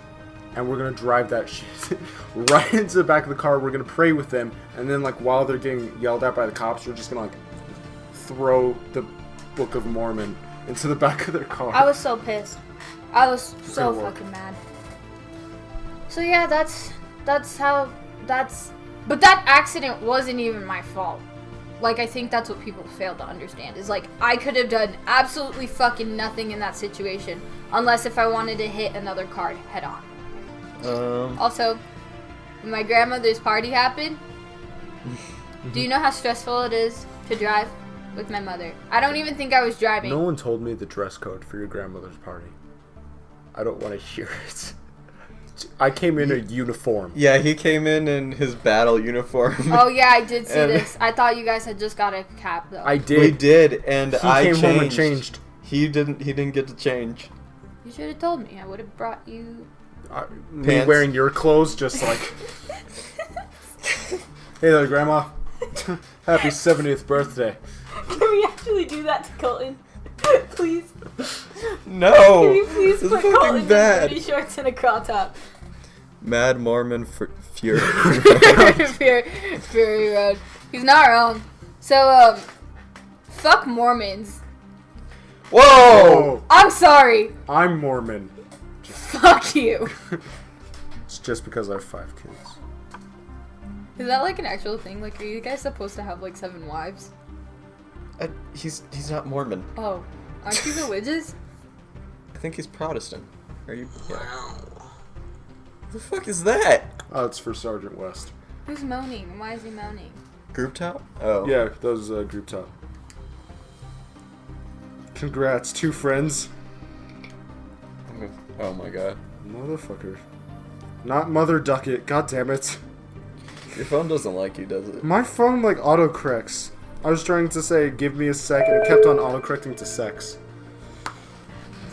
and we're gonna drive that shit right into the back of the car. We're gonna pray with them, and then while they're getting yelled at by the cops, we're just gonna throw the Book of Mormon into the back of their car. I was so pissed. I was so gonna work. fucking mad. So yeah, but that accident wasn't even my fault. I think that's what people fail to understand. Is I could have done absolutely fucking nothing in that situation. Unless if I wanted to hit another car head on. Also, when my grandmother's party happened, do you know how stressful it is to drive with my mother? I don't even think I was driving. No one told me the dress code for your grandmother's party. I don't want to hear it. I came in a uniform. Yeah, he came in his battle uniform. Oh yeah, I did see And- this. I thought you guys had just got a cap though. I did. We did, and He I came changed. home and changed. He didn't get to change. You should have told me. I would have brought you. Me Pants. wearing your clothes, just hey there, Grandma. Happy 70th birthday. Can we actually do that to Colton? Please. No! Can you please It's put fucking Colton in bad. booty shorts and a crop top? Mad Mormon Fury. Fury Road. He's not wrong. So, fuck Mormons. Whoa! Oh, I'm sorry. I'm Mormon. Fuck you. It's just because I have 5 kids. Is that an actual thing? Are you guys supposed to have 7 wives? He's not Mormon. Oh, aren't you religious? I think he's Protestant. Are you? Yeah. What the fuck is that? Oh, it's for Sergeant West. Who's moaning? Why is he moaning? Group top? Oh. Yeah, that was group top. Congrats, 2 friends. Oh my god. Motherfucker. Not Mother Ducket, god damn it. Your phone doesn't like you, does it? My phone autocorrects. I was trying to say give me a sec and it kept on autocorrecting to sex.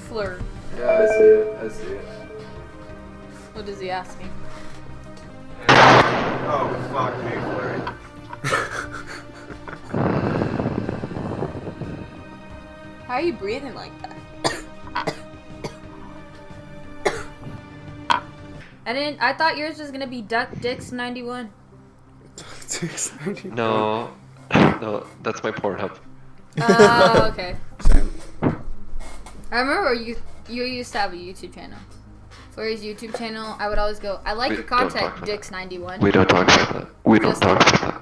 Flirt. Yeah, I see it. What is he asking? Oh, fuck me, Flurry. How are you breathing like that? I thought yours was gonna be Duck Dicks 91. No, no, that's my Pornhub. Oh, okay. Same. I remember you used to have a YouTube channel. For his YouTube channel, I would always go, I like We your don't talk content, about Dicks 91. We don't talk about that. We don't Just- talk about that.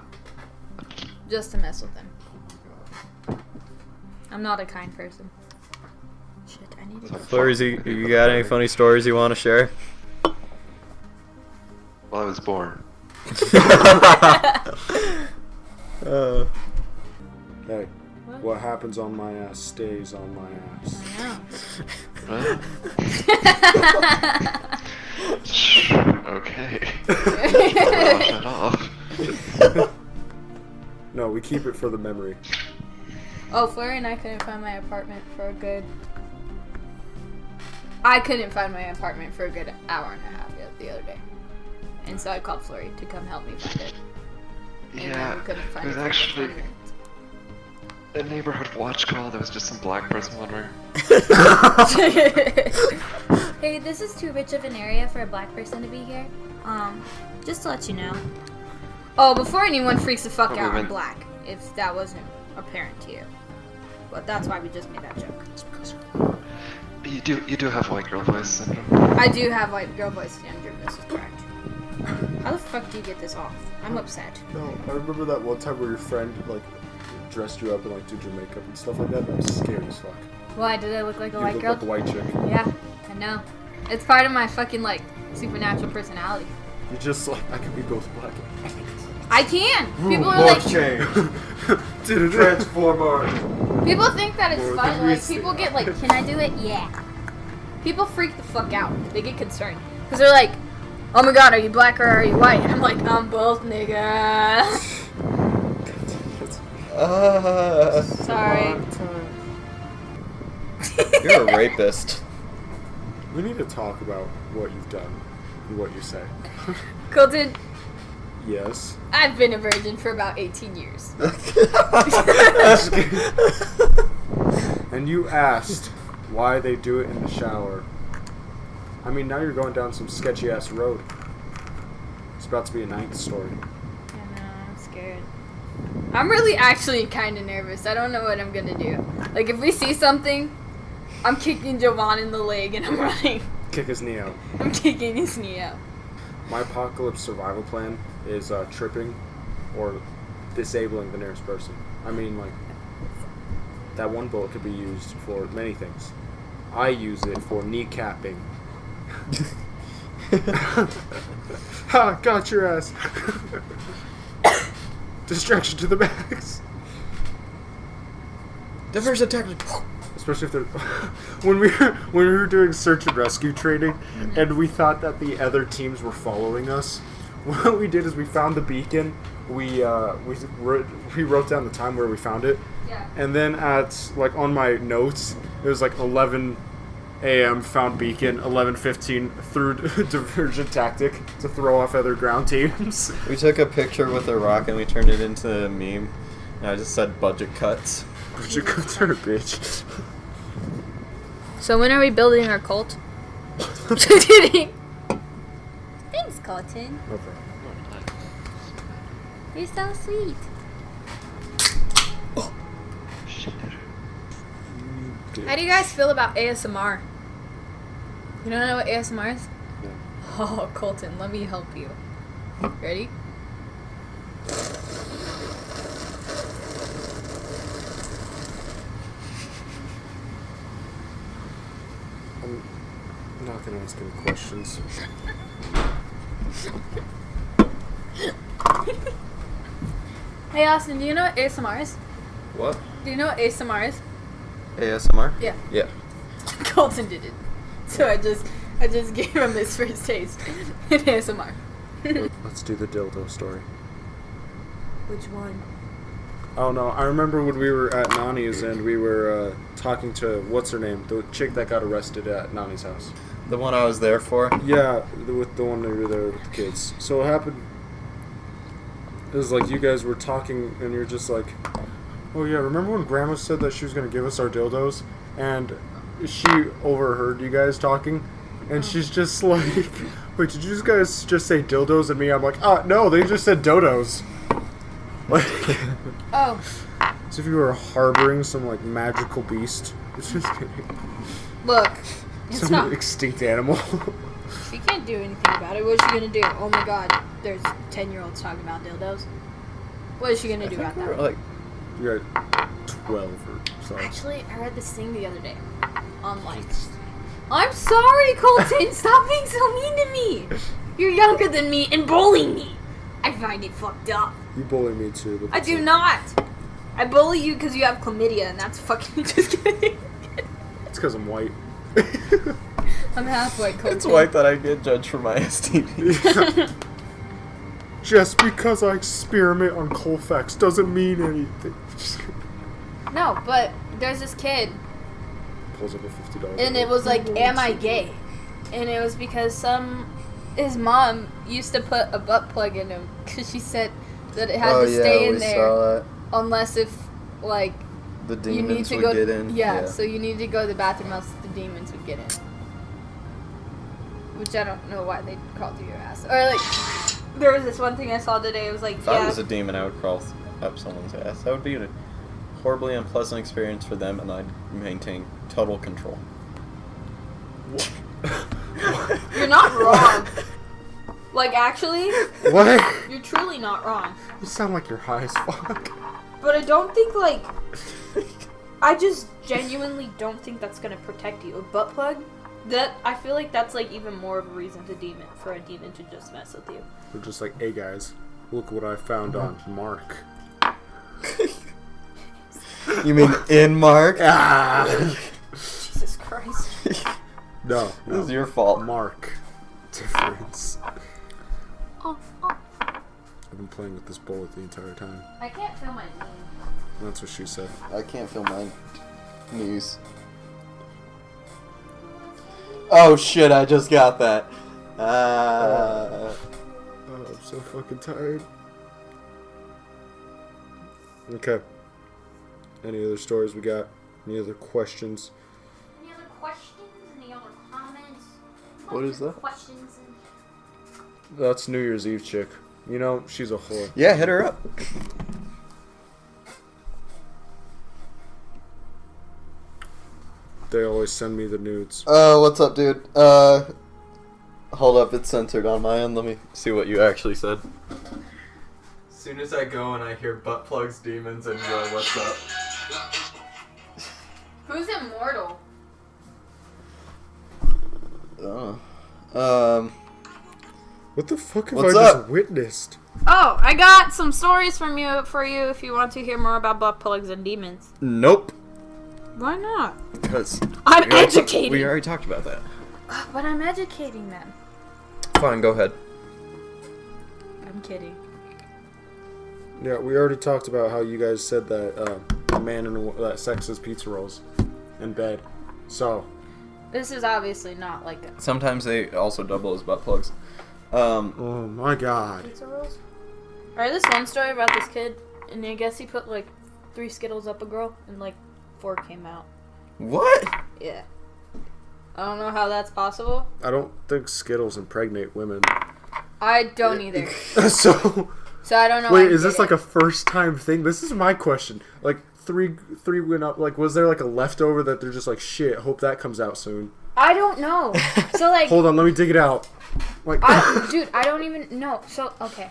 Just to mess with him. I'm not a kind person. Shit, I need to. Florzy, you got any funny stories you want to share? Well, I was born. Hey, what happens on my ass stays on my ass. I What? Shh, okay. Wash it off. No, we keep it for the memory. Oh, Flurry and I couldn't find my apartment for a good. I couldn't find my apartment for a good hour and a half the other day. And so I called Flurry to come help me find it. And then Yeah, we couldn't find it was for actually 20 minutes. a neighborhood watch call. There was just some black person wondering. Hey, this is too rich of an area for a black person to be here. Just to let you know. Oh, before anyone freaks the fuck Oh, we out, I'm went- black. If that wasn't apparent to you. But that's why we just made that joke. You do have white girl voice syndrome. I do have white girl voice syndrome, this is correct. How the fuck do you get this off? I'm upset. No, I remember that one time where your friend like dressed you up and like did your makeup and stuff like that. That was scary as fuck. Why, did I look like a You white look girl? like a white chick. Yeah, I know. It's part of my fucking, like, supernatural personality. You just like I could be both black. I can! People are like, Transformer. people think that it's More fun. than we Like, see. people get like, can I do it? Yeah. People freak the fuck out. They get concerned. Because they're like, oh my god, are you black or are you white? And I'm like, I'm both, nigga. Sorry. You're a rapist. We need to talk about what you've done and what you say. Colton, Yes. I've been a virgin for about 18 years. And you asked why they do it in the shower. I mean, now you're going down some sketchy ass road. It's about to be a ninth story. I know, I'm scared. I'm really actually kind of nervous. I don't know what I'm gonna do. Like, if we see something, I'm kicking Jovan in the leg and I'm running. Kick his knee out. I'm kicking his knee out. My apocalypse survival plan is tripping or disabling the nearest person. I mean, like, that one bullet could be used for many things. I use it for kneecapping. Ha! Got your ass. Distraction to the max. Diversion tactic. Especially if they're when we were doing search and rescue training, and we thought that the other teams were following us. What we did is we found the beacon. We wrote down the time where we found it, Yeah. and then at like on my notes it was like 11 a.m. found beacon, 11:15 through diversion tactic to throw off other ground teams. We took a picture with a rock and we turned it into a meme. And I just said budget cuts. Would you go to a bitch? So when are we building our cult? Just kidding. Thanks, Colton. Okay. You're so sweet. How do you guys feel about ASMR? You don't know what ASMR is? No. Oh, Colton, let me help you. Ready? I'm not gonna ask any questions. Hey, Austin, do you know what ASMR is? What? Do you know what ASMR is? ASMR? Yeah. Yeah. Colton did it. So I just gave him his first taste in ASMR. Let's do the dildo story. Which one? Oh no, I remember when we were at Nani's and we were talking to, what's her name? The chick that got arrested at Nani's house. The one I was there for? Yeah, with the one that were there with the kids. So what happened, it was like you guys were talking and you're just like, oh yeah, remember when Grandma said that she was going to give us our dildos? And she overheard you guys talking And she's just like, wait, did you guys just say dildos? And me, I'm like, oh, no, they just said dodos. Like, Oh, as if you were harboring some, like, magical beast. It's just kidding. look. It's Some not. extinct animal. She can't do anything about it. What's she gonna do? Oh my god, there's 10-year-olds talking about dildos. What is she gonna do about that? Like, You got 12 or so. Actually, I read this thing the other day. On like, I'm sorry, Colton. Stop being so mean to me. You're younger than me and bullying me. I find it fucked up. You bully me too. But I do not. I bully you because you have chlamydia, and that's fucking just kidding. It's because I'm white. I'm half white, Colton. it's white that I get judged for my STD. Just because I experiment on Colfax doesn't mean anything. No, but there's this kid, Pulls up a $50. and it was like, "Am I gay?" And it was because his mom used to put a butt plug in him because she said that it had to stay in there saw that. unless if like The you need demons to would go. get in. Yeah, so you need to go to the bathroom else the demons would get in. Which I don't know why they crawled through your ass. Or like, there was this one thing I saw today. It was like, If I was a demon, I would crawl up someone's ass. That would be a horribly unpleasant experience for them, and I'd maintain total control. you're not wrong. Like, actually, What? you're truly not wrong. You sound like you're high as fuck. But I don't think, like, I just genuinely don't think that's gonna protect you. A butt plug, that, I feel like that's, like, even more of a reason for a demon to just mess with you. We're just like, hey guys, look what I found on Mark. You mean in Mark? Ah! Jesus Christ. No, This is your fault. Mark. Difference. Oh, I've been playing with this bullet the entire time. I can't feel my knee. That's what she said. I can't feel my knees. Oh shit, I just got that. Oh, I'm so fucking tired. Okay. Any other stories we got? Any other questions? Any other questions? Any other comments? What is that? Questions. That's New Year's Eve chick. You know, she's a whore. Yeah, hit her up. They always send me the nudes. What's up, dude? Hold up, it's censored on my end. Let me see what you actually said. As soon as I go and I hear butt plugs, demons, and go, what's up? Who's immortal? What the fuck have What's I up? just witnessed? Oh, I got some stories for you if you want to hear more about butt plugs and demons. Nope. Why not? Because I'm educating. we already talked about that. But I'm educating them. Fine, go ahead. I'm kidding. Yeah, we already talked about how you guys said that a man and that sex is pizza rolls in bed. So, This is obviously not like a Sometimes they also double as butt plugs. oh my god. pizza rolls. I heard this one story about this kid, and I guess he put like 3 Skittles up a girl, and like 4 came out. What? Yeah. I don't know how that's possible. I don't think Skittles impregnate women. I don't either. So, So I don't know. why wait, he is did this like it. a first time thing? This is my question. Like, three went up. Like, was there like a leftover that they're just like, shit, hope that comes out soon? I don't know. So like, Hold on, let me dig it out. Like, dude, I don't even know. So okay,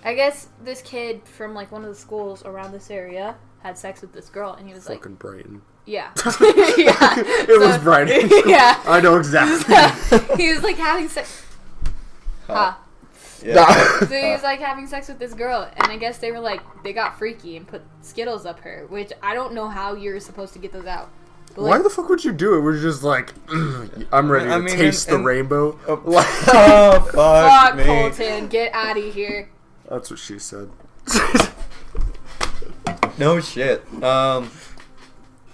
I guess this kid from like one of the schools around this area had sex with this girl, and he was like, fucking Brighton. yeah, yeah. It was Brighton. Yeah. I know exactly. He was like having sex. Huh. Huh. Yeah. So he was like having sex with this girl, and I guess they were like they got freaky and put Skittles up her, which I don't know how you're supposed to get those out. But, Why the fuck would you do it? We're just like, I'm ready to I mean, taste and- the rainbow. Oh, fuck fuck me. Colton, get out of here. That's what she said. No shit.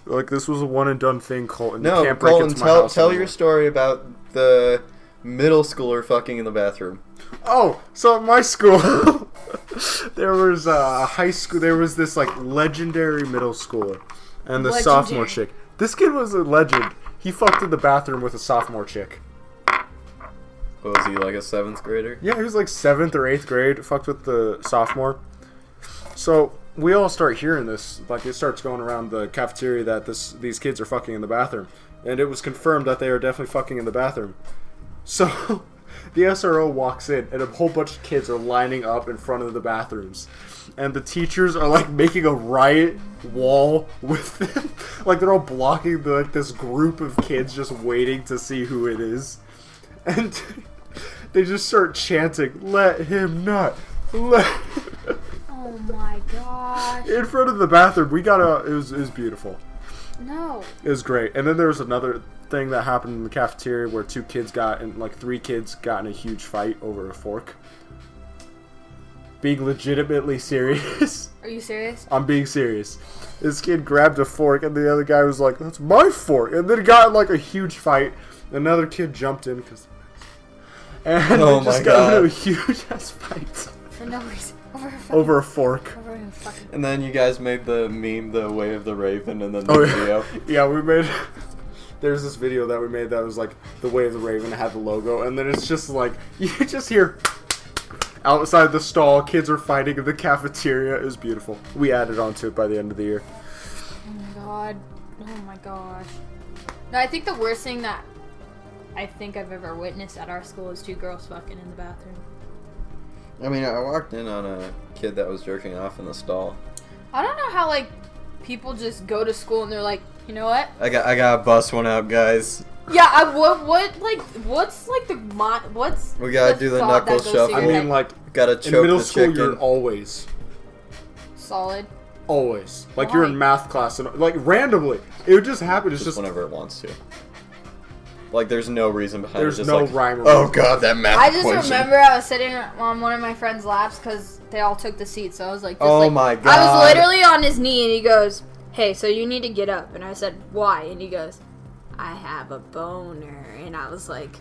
Like, this was a one and done thing, Colton. You No, can't break Colin, into my tell house your anymore. story about the middle schooler fucking in the bathroom. Oh, so at my school, there was a high school. There was this like legendary middle schooler, and the Legendary. sophomore chick. This kid was a legend. He fucked in the bathroom with a sophomore chick. What was he, like a 7th grader? Yeah, he was like 7th or 8th grade. Fucked with the sophomore. So we all start hearing this. Like, it starts going around the cafeteria that these kids are fucking in the bathroom. And it was confirmed that they are definitely fucking in the bathroom. So the SRO walks in, and a whole bunch of kids are lining up in front of the bathrooms. And the teachers are, like, making a riot wall with them. Like, they're all blocking this group of kids just waiting to see who it is. And they just start chanting, "Let him not. Let..." Oh my gosh. In front of the bathroom. It was beautiful. No. It was great. And then there was another thing that happened in the cafeteria where 3 kids got in a huge fight over a fork. Being legitimately serious. Are you serious? I'm being serious. This kid grabbed a fork and the other guy was like, "That's my fork." And then got in like a huge fight. Another kid jumped in and Oh they just my got into God. a huge ass fight For no reason. over a fork. Over a fucking... And then you guys made the meme, the Way of the Raven, and then the Oh, video. Yeah, we made. There's this video that we made that was like the Way of the Raven. It had the logo, and then it's just like you just hear outside the stall, kids are fighting in the cafeteria. It was beautiful. We added on to it by the end of the year. Oh my god. Oh my gosh. No, I think the worst thing that I think I've ever witnessed at our school is 2 girls fucking in the bathroom. I mean, I walked in on a kid that was jerking off in the stall. I don't know how, like, people just go to school and they're like, you know what? I gotta bust one out, guys. Yeah, what's We gotta do the thought that knuckle goes through shuffle. your I mean, head? like Gotta in choke middle the school, chicken. you're always. Solid. Like you're Why? in math class and like randomly, it would just happen. It's just just whenever it wants to. Like, there's no reason behind there's it. Just no like, rhyme or oh reason. god, that math I just equation. remember I was sitting on one of my friend's laps because they all took the seat. So I was like, just Oh like, my I God. was literally on his knee and he goes, "Hey, so you need to get up." And I said, "Why?" And he goes, "I have a boner." And I was like,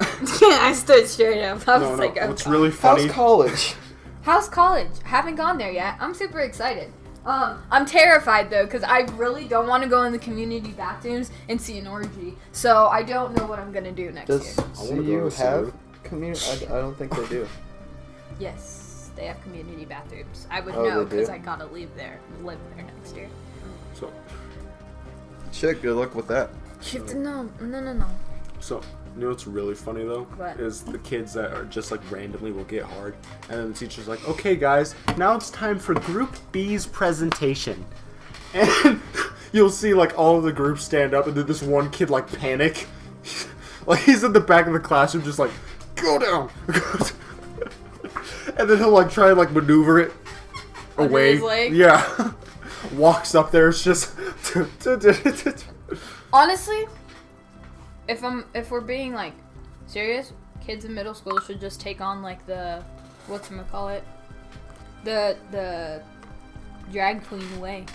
I stood straight up. I was No, like, no. oh, What's God. really funny? How's college? How's college? Haven't gone there yet. I'm super excited. I'm terrified though because I really don't want to go in the community bathrooms and see an orgy. So I don't know what I'm gonna do next Does year. wanna go CU to have CU. community? I don't think they do. Yes, they have community bathrooms. I would Oh, know they because do? I gotta live there next year. So, Shit, good luck with that. No. so you know what's really funny though What? is the kids that are just like randomly will get hard, and then the teacher's like, "Okay, guys, now it's time for Group B's presentation," and you'll see like all of the groups stand up, and then this one kid like panic, like he's in the back of the classroom just like, "Go down," and then he'll like try and like maneuver it Under away. his leg? Yeah, walks up there. It's just. Honestly, if we're being like serious, kids in middle school should just take on like the whatchamacallit, the drag queen way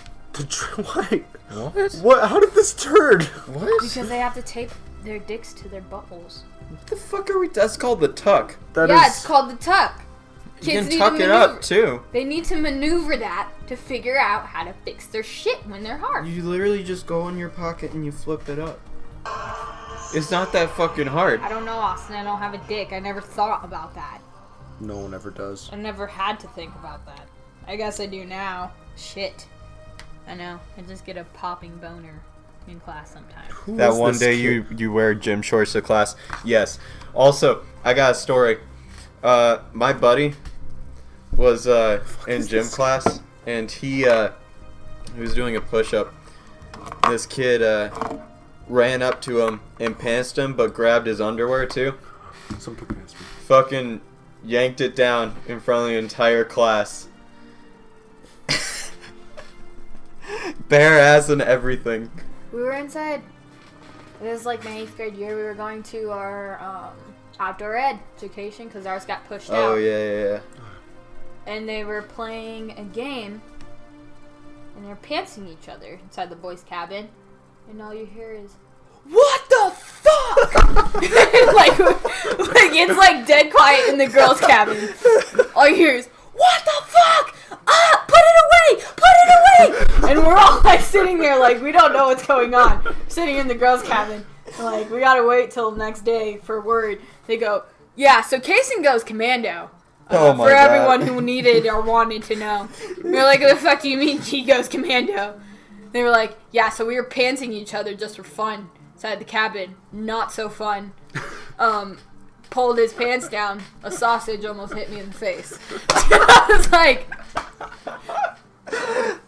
Why? What? What? How did this turn? What? because they have to tape their dicks to their buttholes. What the fuck are we? That's called the tuck. That Yeah, is- it's called the tuck. You Kids can need tuck to it maneuver. up too. They need to maneuver that to figure out how to fix their shit when they're hard. You literally just go in your pocket and you flip it up. It's not that fucking hard. I don't know, Austin. I don't have a dick. I never thought about that. No one ever does. I never had to think about that. I guess I do now. Shit. I know. I just get a popping boner in class sometimes. Who That is one this day kid? you wear gym shorts to class. Yes. Also, I got a story. My buddy was in gym class and he was doing a push-up. This kid ran up to him and pantsed him, but grabbed his underwear too. Some kid passed me. Fucking yanked it down in front of the entire class. Bare ass and everything. We were inside. It was like my 8th grade year. We were going to our outdoor ed education because ours got pushed Oh out. yeah. And they were playing a game. And they're pantsing each other inside the boys' cabin. And all you hear is, "What the fuck?" like it's like dead quiet in the girls' cabin. All you hear is, "What the fuck? Ah, put it away! Put it away!" And we're all like sitting there like we don't know what's going on. Sitting in the girls' cabin. Like, we gotta wait till the next day for word. They go, yeah, so Kaysen goes commando. Oh my For God. everyone who needed or wanted to know. We were like, what the fuck do you mean he goes commando? They were like, yeah, so we were pantsing each other just for fun inside the cabin. Not so fun. Pulled his pants down. A sausage almost hit me in the face. I was like,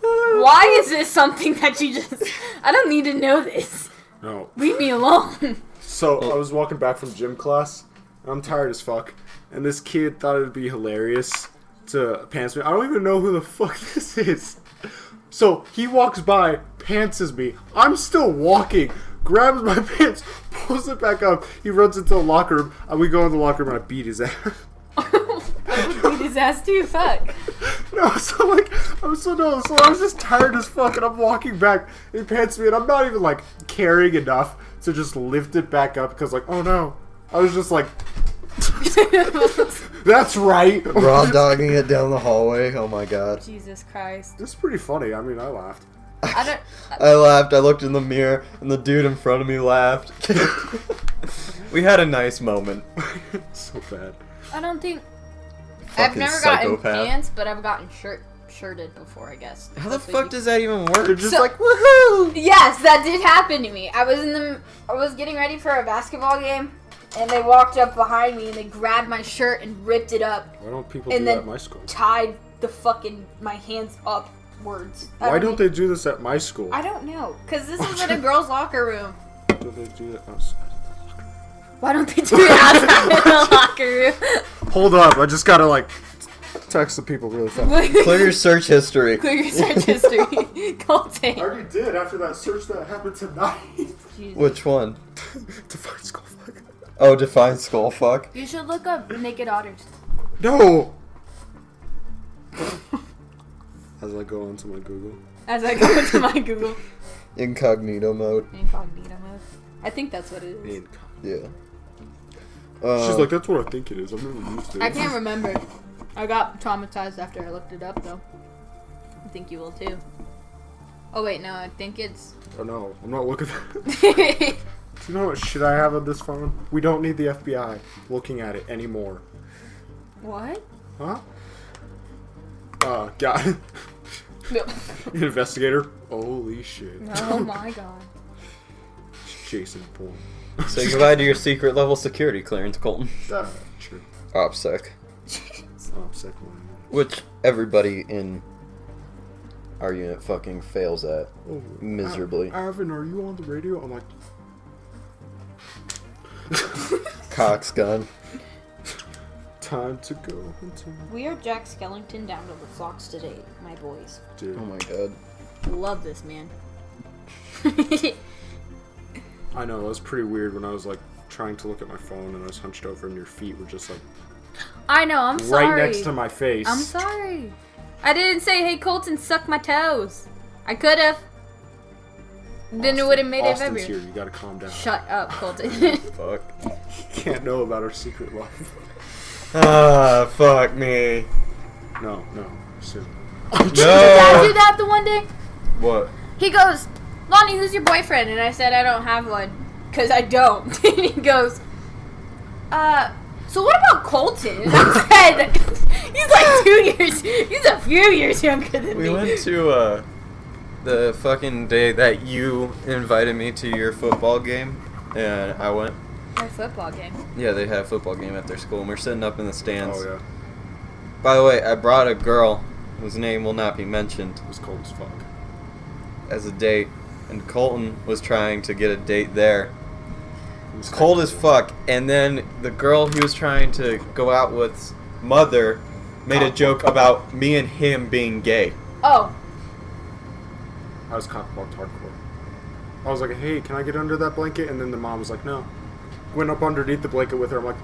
why is this something that you just... I don't need to know this. No. Leave me alone. So I was walking back from gym class, and I'm tired as fuck, and this kid thought it'd be hilarious to pants me. I don't even know who the fuck this is. So he walks by, pantses me. I'm still walking, grabs my pants, pulls it back up. He runs into the locker room, and we go in the locker room, and I beat his ass. I would beat his ass too, fuck. No, so like, I was just tired as fuck, and I'm walking back, and he pants me, and I'm not even like carrying enough to just lift it back up, because like, oh no. I was just like, that's right. Raw dogging it down the hallway. Oh my god. Jesus Christ. It's pretty funny. I mean, I laughed. I don't... I laughed. I looked in the mirror, and the dude in front of me laughed. We had a nice moment. So bad. I don't think... I've Fucking never gotten psychopath. pants, but I've gotten shirted before, I guess. How the fuck does that even work? They're just So- like, woohoo! Yes, that did happen to me. I was getting ready for a basketball game, and they walked up behind me and they grabbed my shirt and ripped it up, Why don't people And do then- that at my school? tied my hands upwards. Why don't they do this at my school? I don't know, cause this is in a girls' locker room. Do they do that outside? Why don't they do it outside in the locker room? Hold up, I just gotta like text the people really fast. Clear your search history. Clear your search history. I Colton. already did after that search that happened tonight. Jesus. Which one? Define skull fuck. Oh, Define Skullfuck. You should look up naked otters. No! As I go onto my Google. As I go into my Google Incognito mode. incognito mode. I think that's what it is. Yeah. She's like, that's what I think it is. I've never used it. I can't remember. I got traumatized after I looked it up, though. I think you will too. Oh wait, no, I think it's. Oh no, I'm not looking at it. You know what shit I have on this phone? We don't need the FBI looking at it anymore. What? Huh? Got it. No. Investigator. Holy shit. Oh my god. Jason Bourne. Say goodbye to your secret level security clearance, Colton. True. OPSEC. Oh, second one. Which everybody in our unit fucking fails at. Oh, Miserably. Arvin, are you on the radio? I'm like, Cox gun. time to go into We are Jack Skellington down to the socks today, my boys. dude. Oh my god. Love this man. I know, it was pretty weird when I was like trying to look at my phone and I was hunched over and your feet were just like I know, I'm sorry. right next to my face. I'm sorry. I didn't say, hey Colton, suck my toes. I could have. Then it would have made it Austin's better. here, you gotta calm down. Shut up, Colton. Fuck. You can't know about our secret life. Ah, fuck me. No, soon. Did Dad do that the one day? What? He goes, Lonnie, who's your boyfriend? And I said, I don't have one. Because I don't. And he goes, so what about Colton? And I said, he's like 2 years, he's a few years younger than We me. went to, the fucking day that you invited me to your football game, and I went. My football game. Yeah, they had a football game at their school, and we're sitting up in the stands. Oh yeah, By the way, I brought a girl whose name will not be mentioned it was cold as fuck. as a date, and Colton was trying to get a date there. It was Cold as fuck, and then the girl he was trying to go out with's mother made a joke about me and him being gay. Oh, I was cockblocked hardcore. I was like, hey, can I get under that blanket? And then the mom was like, no. Went up underneath the blanket with her. I'm like,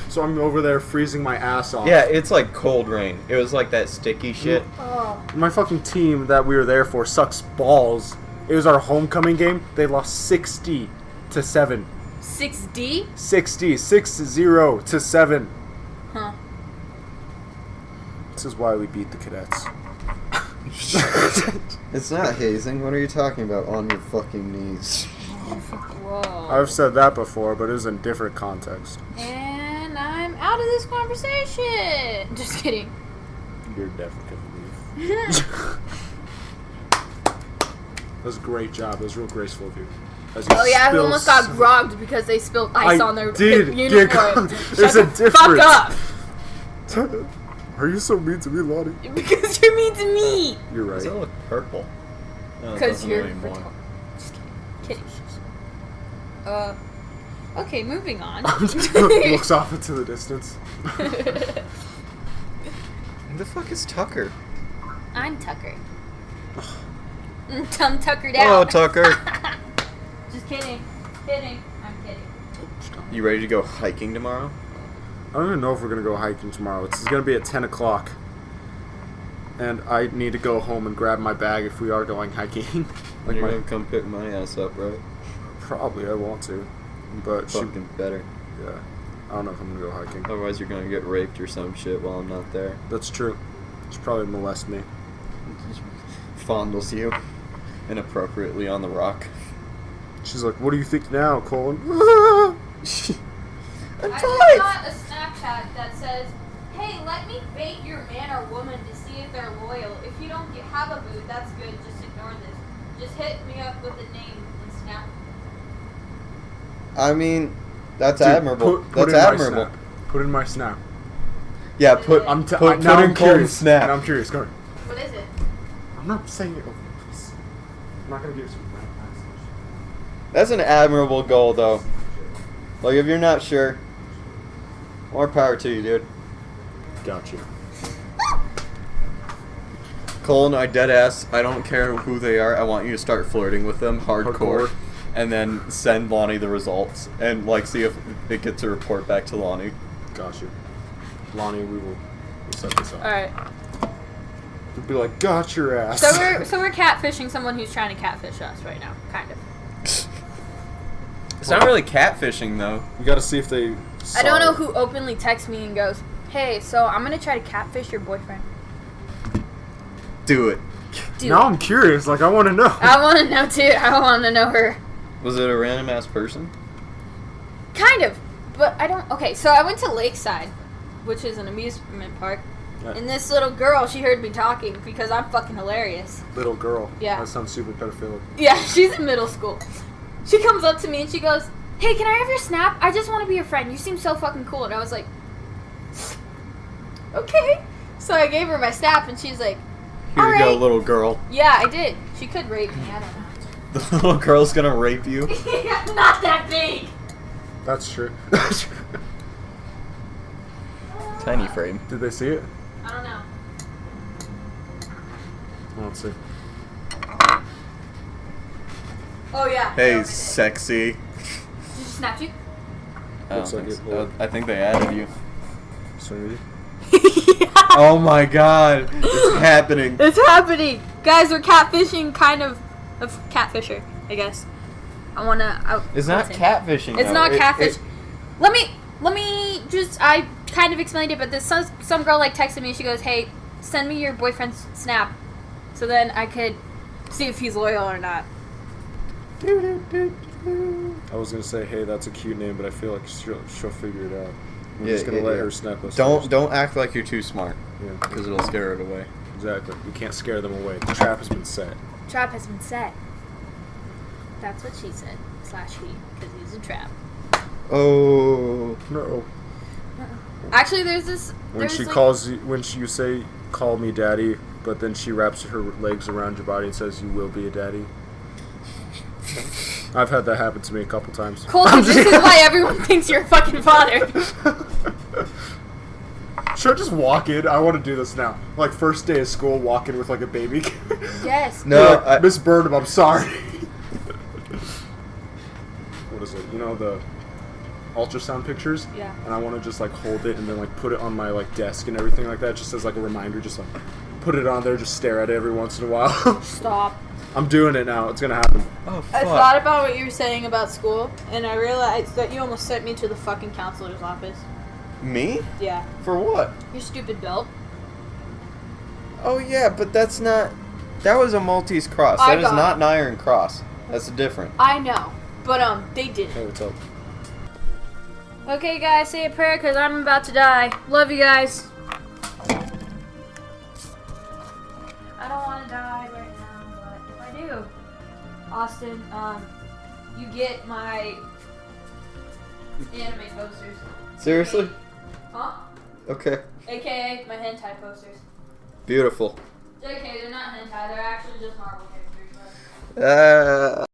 so I'm over there freezing my ass off. Yeah, it's like cold rain. It was like that sticky shit. oh. My fucking team that we were there for sucks balls. It was our homecoming game. They lost 60-7. 6D? 60-6-0-7. Huh. This is why we beat the cadets. It's not hazing. What are you talking about? On your fucking knees. Whoa. I've said that before, but it was in different context. And I'm out of this conversation. Just kidding. You're definitely gonna leave. That was a great job. It was real graceful of you. As you Oh yeah, who spilled almost got some- grogged because they spilled ice I on their did get uniform. grogged. There's a Shut the difference. fuck up. Are you so mean to me, Lonnie? Because you're mean to me. You're Does right. it look purple? No, it Because doesn't you're anymore. retarded. Just kidding. Okay, moving on. Looks off into the distance. Who the fuck is Tucker? I'm Tucker. I'm tuckered Hello, out. Tucker. Just kidding. Kidding. I'm kidding. You ready to go hiking tomorrow? I don't even know if we're gonna go hiking tomorrow. It's gonna be at 10 o'clock. And I need to go home and grab my bag if we are going hiking. Like you're my, gonna come pick my ass up, right? probably I want to. But she, Fucking better. yeah. I don't know if I'm gonna go hiking. Otherwise, you're gonna get raped or some shit while I'm not there. That's true. She'll probably molest me. Just fondles you inappropriately on the rock. She's like, what do you think now, Colin? I just got a Snapchat that says, "Hey, let me bait your man or woman to see if they're loyal. If you don't have a mood, that's good. Just ignore this. Just hit me up with a name and snap." I mean, that's Dude, admirable. Put That's in my admirable. snap. Put in my snap. Yeah, put Now put I'm in Colton's curious. snap. Now I'm curious. Go ahead. What is it? I'm not saying it. Oh, please. I'm not gonna give some right message. That's an admirable goal, though. Like, if you're not sure, more power to you, dude. Gotcha. Colin, I dead ass. I don't care who they are. I want you to start flirting with them hardcore, Hardcore. and then send Lonnie the results and like see if it gets a report back to Lonnie. Gotcha. Lonnie, we'll set this up. All right. We'll be like, got your ass. So we're catfishing someone who's trying to catfish us right now, kind of. It's not really catfishing though. We gotta see if they. I don't saw know it. who openly texts me and goes, "Hey, so I'm gonna try to catfish your boyfriend." Do it. Dude, Now I'm curious. Like, I want to know. I want to know too. I want to know her. Was it a random ass person? Kind of, but I don't. Okay, so I went to Lakeside, which is an amusement park, Yeah. and this little girl, she heard me talking because I'm fucking hilarious. Little girl. Yeah. That sounds super pedophilic. Yeah, she's in middle school. She comes up to me and she goes, "Hey, can I have your snap? I just want to be your friend. You seem so fucking cool." And I was like, "Okay." So I gave her my snap, and she's like, Here you go, Alright. little girl. "Yeah, I did. She could rape me. I don't know." The little girl's gonna rape you. Not that big. That's true. Tiny frame. Did they see it? I don't know. Let's see. Oh yeah. Hey, No, sexy. did she snap you? I Looks don't like think it. so. I think they added you. Sorry. Oh my god, it's happening. It's happening, guys. We're catfishing, kind of catfisher, I guess. I wanna. It's not catfishing. It's though. not It- catfish. it- Let me just. I kind of explained it, but this some girl like texted me. She goes, "Hey, send me your boyfriend's snap, so then I could see if he's loyal or not." I was gonna say, hey, that's a cute name, but I feel like she'll figure it out. We're Yeah, just gonna yeah, let yeah. her snap us. Don't first. don't act like you're too smart, Yeah, because it'll scare it away. exactly. We can't scare them away. The trap has been set. Trap has been set. That's what she said. / he, because he's a trap. Oh. No. Actually, there's this. When there's she like- calls you, when you say, "Call me daddy," but then she wraps her legs around your body and says, "You will be a daddy." I've had that happen to me a couple times. Colton, this is why everyone thinks you're a fucking father. Should I just walk in? I want to do this now. Like, first day of school, walk in with like a baby. Yes. No, You're like, I- Miss Burnham, I'm sorry. What is it? You know, the ultrasound pictures? Yeah. And I want to just like hold it and then like put it on my like desk and everything like that, just as like a reminder. Just like put it on there, just stare at it every once in a while. Stop. I'm doing it now. It's gonna happen. Oh I fuck. thought about what you were saying about school, and I realized that you almost sent me to the fucking counselor's office. Me? Yeah. For what? Your stupid belt. Oh yeah, but that's not. That was a Maltese cross. I That is got not it. an iron cross. That's different. I know. But they didn't. Hey, what's up? Okay, guys, say a prayer because I'm about to die. Love you guys. I don't want to die right now, but if I do, Austin, you get my anime posters. Seriously? Huh? Okay. AKA my hentai posters. Beautiful. JK, they're not hentai, they're actually just Marvel characters. But...